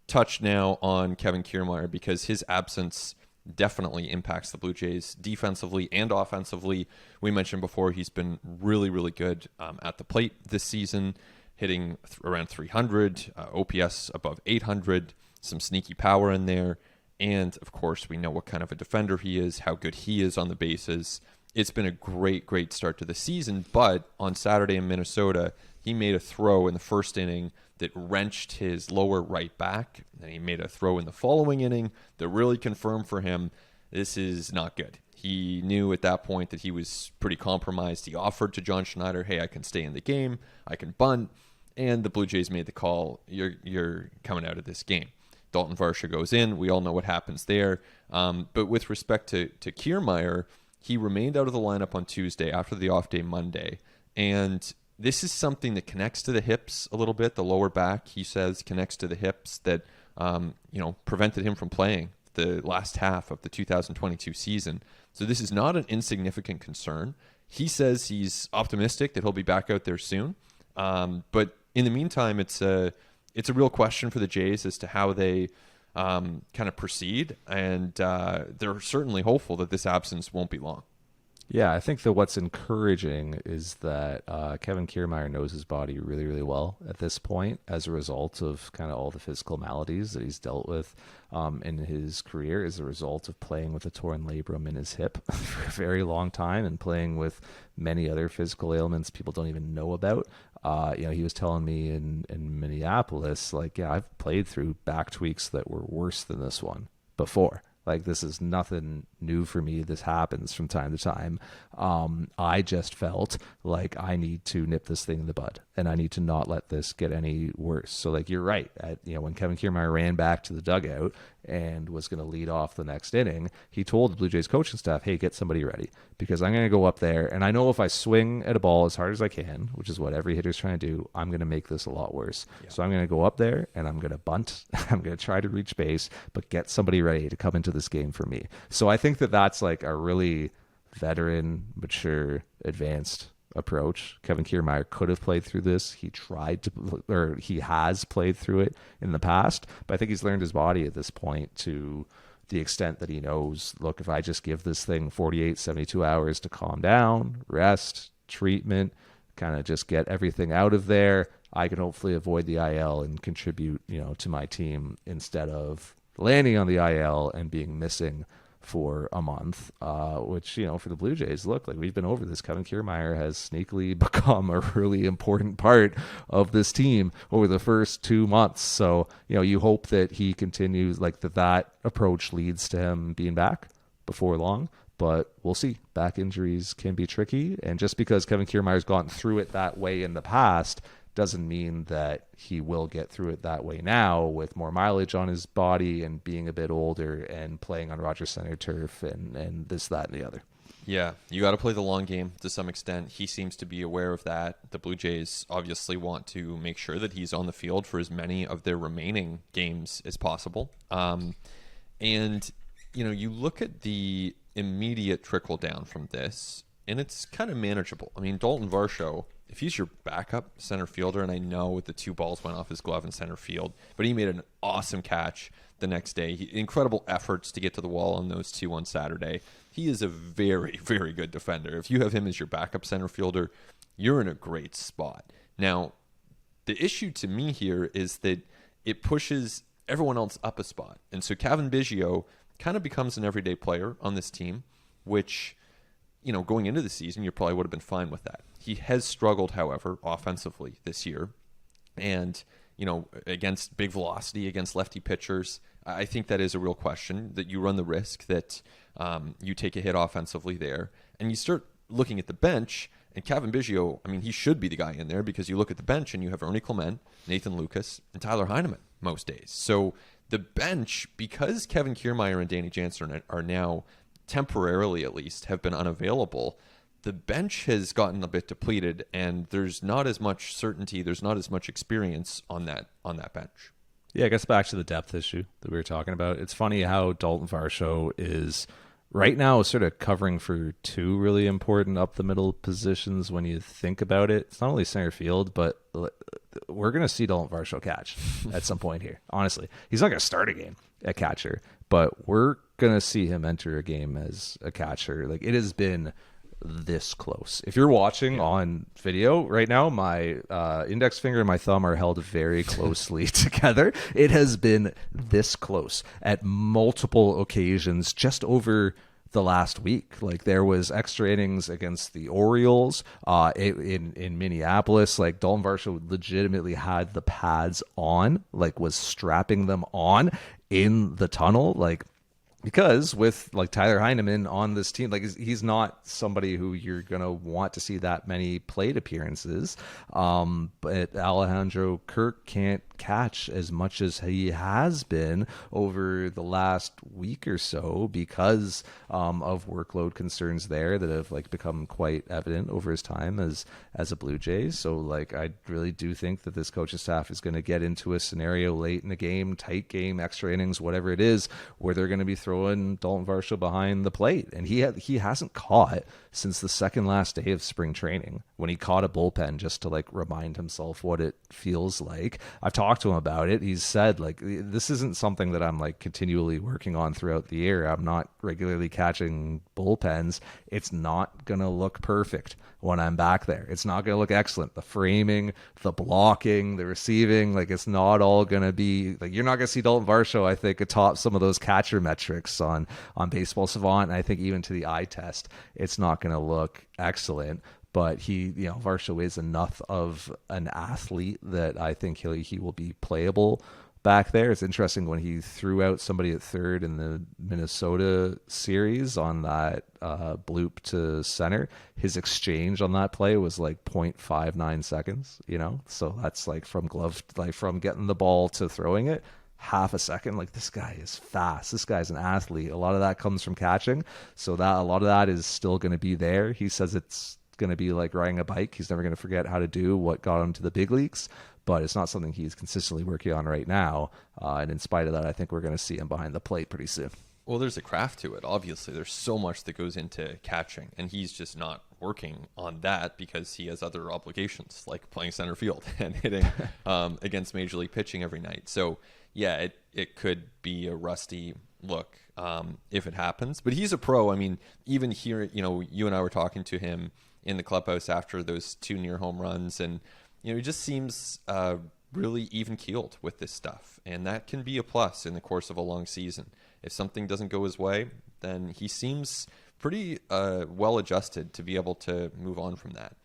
touch now on Kevin Kiermaier because his absence definitely impacts the Blue Jays defensively and offensively. We mentioned before he's been really, really good at the plate this season, hitting around 300, OPS above 800, some sneaky power in there. And, of course, we know what kind of a defender he is, how good he is on the bases. It's been a great, great start to the season. But on Saturday in Minnesota, he made a throw in the first inning that wrenched his lower right back. And he made a throw in the following inning that really confirmed for him this is not good. He knew at that point that he was pretty compromised. He offered to John Schneider, hey, I can stay in the game. I can bunt. And the Blue Jays made the call, you're coming out of this game. Dalton Varsha goes in. We all know what happens there. But with respect to Kiermaier, he remained out of the lineup on Tuesday after the off day Monday. And this is something that connects to the hips a little bit. The lower back, he says, connects to the hips that, prevented him from playing the last half of the 2022 season. So this is not an insignificant concern. He says he's optimistic that he'll be back out there soon. But in the meantime, it's a real question for the Jays as to how they kind of proceed. And they're certainly hopeful that this absence won't be long. Yeah, I think that what's encouraging is that Kevin Kiermaier knows his body really, really well at this point as a result of kind of all the physical maladies that he's dealt with in his career as a result of playing with a torn labrum in his hip for a very long time and playing with many other physical ailments people don't even know about. He was telling me in Minneapolis, I've played through back tweaks that were worse than this one before. This is nothing new for me. This happens from time to time. I just felt like I need to nip this thing in the bud, and I need to not let this get any worse. So, you're right. When Kevin Kiermaier ran back to the dugout and was going to lead off the next inning, he told the Blue Jays coaching staff, hey, get somebody ready because I'm going to go up there, and I know if I swing at a ball as hard as I can, which is what every hitter's trying to do, I'm going to make this a lot worse. Yeah. So I'm going to go up there, and I'm going to bunt. I'm going to try to reach base, but get somebody ready to come into this game for me. So I think that that's a really veteran, mature, advanced approach. Kevin Kiermaier could have played through this. He has played through it in the past, but I think he's learned his body at this point to the extent that he knows, look, if I just give this thing 48, 72 hours to calm down, rest, treatment, kind of just get everything out of there, I can hopefully avoid the IL and contribute, to my team instead of landing on the IL and being missing for a month, which, for the Blue Jays, look, we've been over this. Kevin Kiermaier has sneakily become a really important part of this team over the first 2 months. So, you hope that he continues, that approach leads to him being back before long. But we'll see. Back injuries can be tricky. And just because Kevin Kiermaier's gone through it that way in the past doesn't mean that he will get through it that way now with more mileage on his body and being a bit older and playing on Rogers Center turf and this, that, and the other. Yeah, you got to play the long game to some extent. He seems to be aware of that. The Blue Jays obviously want to make sure that he's on the field for as many of their remaining games as possible. And, you look at the immediate trickle down from this, and it's kind of manageable. I mean, Dalton Varsho, if he's your backup center fielder, and I know the 2 balls went off his glove in center field, but he made an awesome catch the next day. Incredible efforts to get to the wall on those 2 on Saturday. He is a very, very good defender. If you have him as your backup center fielder, you're in a great spot. Now, the issue to me here is that it pushes everyone else up a spot. And so Cavan Biggio kind of becomes an everyday player on this team, which, going into the season, you probably would have been fine with that. He has struggled, however, offensively this year. And, against big velocity, against lefty pitchers, I think that is a real question, that you run the risk that you take a hit offensively there. And you start looking at the bench, and Cavan Biggio, he should be the guy in there, because you look at the bench and you have Ernie Clement, Nathan Lucas, and Tyler Heineman most days. So the bench, because Kevin Kiermaier and Danny Jansen are now temporarily, at least, have been unavailable, the bench has gotten a bit depleted, and there's not as much certainty, there's not as much experience on that bench. Yeah, I guess back to the depth issue that we were talking about. It's funny how Dalton Varsho is right now sort of covering for 2 really important up the middle positions when you think about it. It's not only center field, but we're going to see Dalton Varsho catch at some point here. Honestly, he's not going to start a game at catcher, but we're going to see him enter a game as a catcher. Like, it has been this close. If you're watching on video right now, my index finger and my thumb are held very closely together. It has been this close at multiple occasions just over the last week. Like, there was extra innings against the Orioles in Minneapolis. Like, Dalton Varsho legitimately had the pads on, like was strapping them on in the tunnel. Like, because with like Tyler Heineman on this team, like he's not somebody who you're going to want to see that many plate appearances. But Alejandro Kirk can't catch as much as he has been over the last week or so because of workload concerns there that have like become quite evident over his time as a Blue Jays. So like, I really do think that this coaching staff is going to get into a scenario late in the game, tight game, extra innings, whatever it is, where they're going to be throwing Dalton Varsho behind the plate. And he hasn't caught since the second last day of spring training, when he caught a bullpen just to like remind himself what it feels like. I've talked to him about it. He's said like, this isn't something that I'm like continually working on throughout the year. I'm not regularly catching bullpens. It's not going to look perfect when I'm back there. It's not going to look excellent. The framing, the blocking, the receiving, like it's not all going to be like, you're not going to see Dalton Varsho, I think, atop some of those catcher metrics on Baseball Savant. And I think even to the eye test, it's not going to look excellent. But Varsho is enough of an athlete that I think he will be playable back there. It's interesting when he threw out somebody at third in the Minnesota series on that bloop to center. His exchange on that play was like 0.59 seconds, so that's like from getting the ball to throwing it, half a second. Like, this guy is fast. This guy's an athlete. A lot of that comes from catching. So that a lot of that is still going to be there. He says it's going to be like riding a bike. He's never going to forget how to do what got him to the big leagues, but it's not something he's consistently working on right now. And in spite of that, I think we're going to see him behind the plate pretty soon. Well, there's a craft to it. Obviously, there's so much that goes into catching, and he's just not working on that because he has other obligations, like playing center field and hitting against Major League pitching every night. So, yeah, it could be a rusty look if it happens. But he's a pro. I mean, even here, you and I were talking to him in the clubhouse after those 2 near home runs, and he just seems really even-keeled with this stuff, and that can be a plus in the course of a long season. If something doesn't go his way, then he seems pretty well adjusted to be able to move on from that.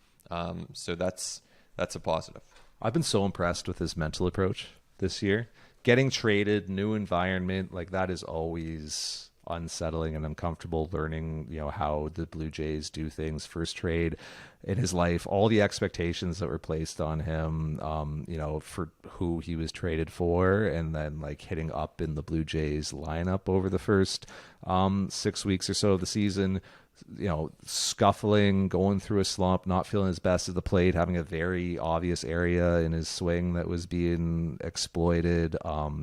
So that's a positive. I've been so impressed with his mental approach this year. Getting traded, new environment, like that is always unsettling and uncomfortable. Learning, how the Blue Jays do things. First trade in his life, all the expectations that were placed on him, for who he was traded for, and then like hitting up in the Blue Jays lineup over the first 6 weeks or so of the season. scuffling, going through a slump, not feeling his best at the plate, having a very obvious area in his swing that was being exploited.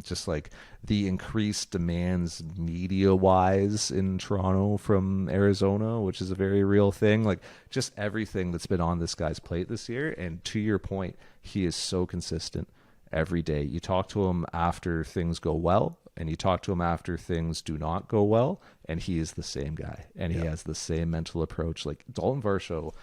Just like the increased demands media-wise in Toronto from Arizona, which is a very real thing. Like just everything that's been on this guy's plate this year. And to your point, he is so consistent every day. You talk to him after things go well, and you talk to him after things do not go well, and he is the same guy, and he has the same mental approach. Like Dalton Varsho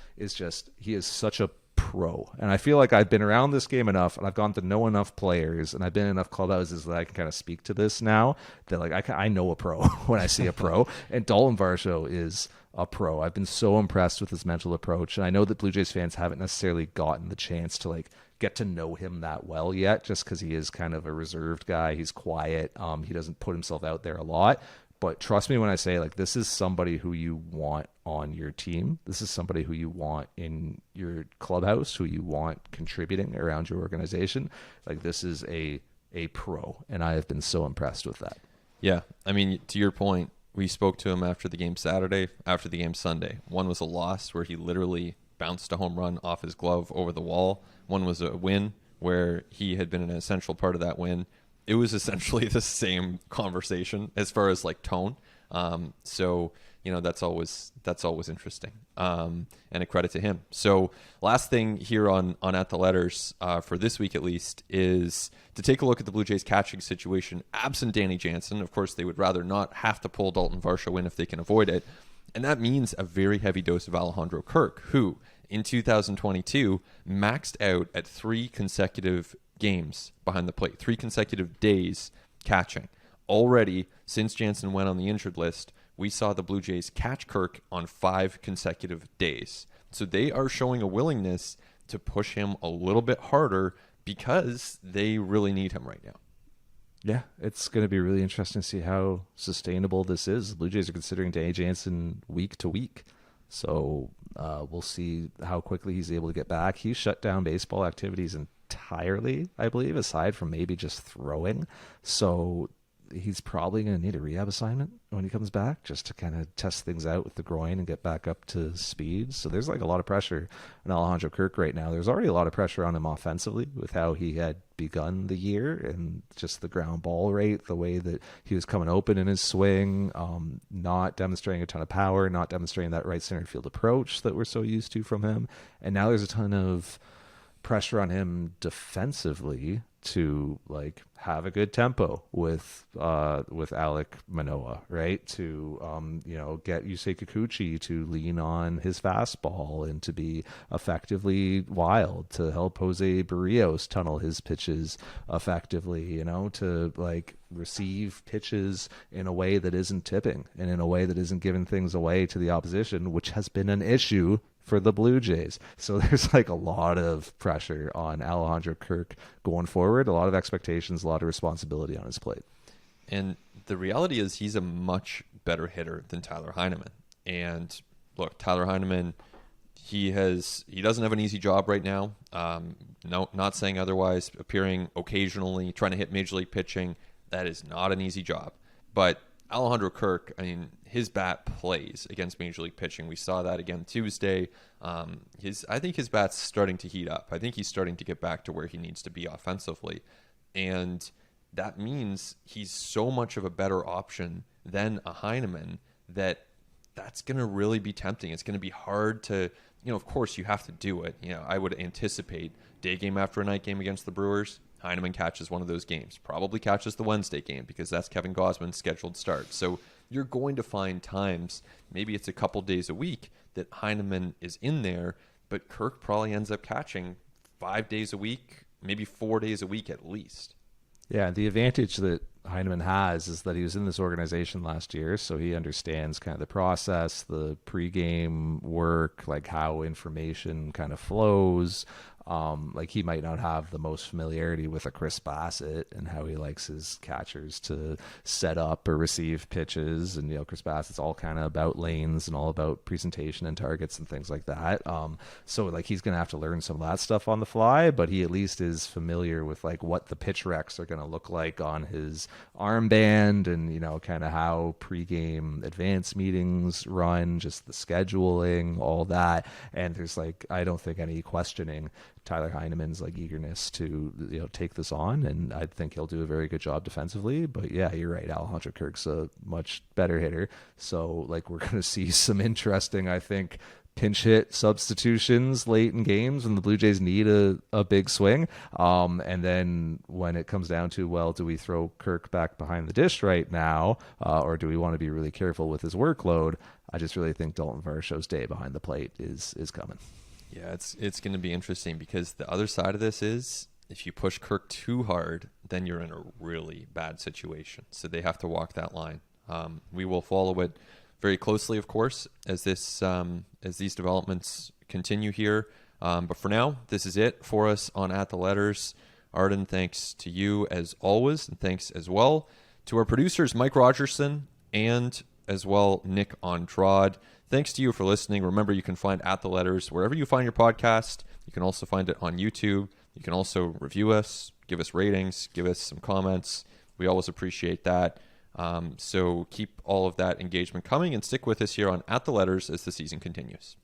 he is such a pro, and I feel like I've been around this game enough, and I've gotten to know enough players, and I've been in enough clubhouses that I can kind of speak to this now, that like I know a pro when I see a pro, and Dalton Varsho is a pro. I've been so impressed with his mental approach, and I know that Blue Jays fans haven't necessarily gotten the chance to like get to know him that well yet, just because he is kind of a reserved guy. He's quiet. He doesn't put himself out there a lot. But trust me when I say, like, this is somebody who you want on your team. This is somebody who you want in your clubhouse, who you want contributing around your organization. Like, this is a pro, and I have been so impressed with that. Yeah, I mean, to your point, we spoke to him after the game Saturday, after the game Sunday. One was a loss where he literally bounced a home run off his glove over the wall. One was a win where he had been an essential part of that win. It was essentially the same conversation as far as like tone. So, that's always interesting. And a credit to him. So last thing here on At the Letters, for this week at least, is to take a look at the Blue Jays catching situation. Absent Danny Jansen, of course, they would rather not have to pull Dalton Varsho in if they can avoid it. And that means a very heavy dose of Alejandro Kirk, who in 2022 maxed out at 3 consecutive games behind the plate, 3 consecutive days catching. Already, since Jansen went on the injured list, we saw the Blue Jays catch Kirk on 5 consecutive days. So they are showing a willingness to push him a little bit harder because they really need him right now. Yeah, it's going to be really interesting to see how sustainable this is. The Blue Jays are considering Danny Jansen week to week. So we'll see how quickly he's able to get back. He shut down baseball activities entirely, I believe, aside from maybe just throwing. So he's probably going to need a rehab assignment when he comes back, just to kind of test things out with the groin and get back up to speed. So there's like a lot of pressure on Alejandro Kirk right now. There's already a lot of pressure on him offensively with how he had begun the year and just the ground ball rate, the way that he was coming open in his swing, not demonstrating a ton of power, not demonstrating that right center field approach that we're so used to from him. And now there's a ton of pressure on him defensively to like have a good tempo with Alek Manoah, right? To get Yusei Kikuchi to lean on his fastball and to be effectively wild, to help Jose Barrios tunnel his pitches effectively, to like receive pitches in a way that isn't tipping and in a way that isn't giving things away to the opposition, which has been an issue for the Blue Jays. So there's like a lot of pressure on Alejandro Kirk going forward, a lot of expectations, a lot of responsibility on his plate. And the reality is he's a much better hitter than Tyler Heineman. And look, Tyler Heineman, he doesn't have an easy job right now. No, not saying otherwise, appearing occasionally, trying to hit major league pitching. That is not an easy job. But Alejandro Kirk, I mean, his bat plays against major league pitching. We saw that again Tuesday. I think his bat's starting to heat up. I think he's starting to get back to where he needs to be offensively. And that means he's so much of a better option than a Heineman that's going to really be tempting. It's going to be hard to, of course you have to do it. I would anticipate day game after a night game against the Brewers, Heineman catches one of those games, probably catches the Wednesday game because that's Kevin Gausman's scheduled start. So you're going to find times, maybe it's a couple days a week, that Heineman is in there, but Kirk probably ends up catching 5 days a week, maybe 4 days a week at least. Yeah, the advantage that Heineman has is that he was in this organization last year, so he understands kind of the process, the pregame work, like how information kind of flows. Like he might not have the most familiarity with a Chris Bassett and how he likes his catchers to set up or receive pitches. And, Chris Bassett's all kind of about lanes and all about presentation and targets and things like that. So like he's going to have to learn some of that stuff on the fly, but he at least is familiar with like what the pitch recs are going to look like on his armband and, kind of how pregame advance meetings run, just the scheduling, all that. And there's like, I don't think any questioning Tyler Heineman's like eagerness to take this on, and I think he'll do a very good job defensively. But yeah, you're right, Alejandro Kirk's a much better hitter, so like we're going to see some interesting, I think, pinch hit substitutions late in games when the Blue Jays need a big swing. And then when it comes down to, well, do we throw Kirk back behind the dish right now, or do we want to be really careful with his workload? I just really think Dalton Varsho's day behind the plate is coming. Yeah, it's going to be interesting because the other side of this is if you push Kirk too hard, then you're in a really bad situation. So they have to walk that line. We will follow it very closely, of course, as these developments continue here. But for now, this is it for us on At the Letters. Arden, thanks to you as always, and thanks as well to our producers, Mike Rogerson, and as well, Nick Andrade. Thanks to you for listening. Remember, you can find At the Letters wherever you find your podcast. You can also find it on YouTube. You can also review us, give us ratings, give us some comments. We always appreciate that. So keep all of that engagement coming and stick with us here on At the Letters as the season continues.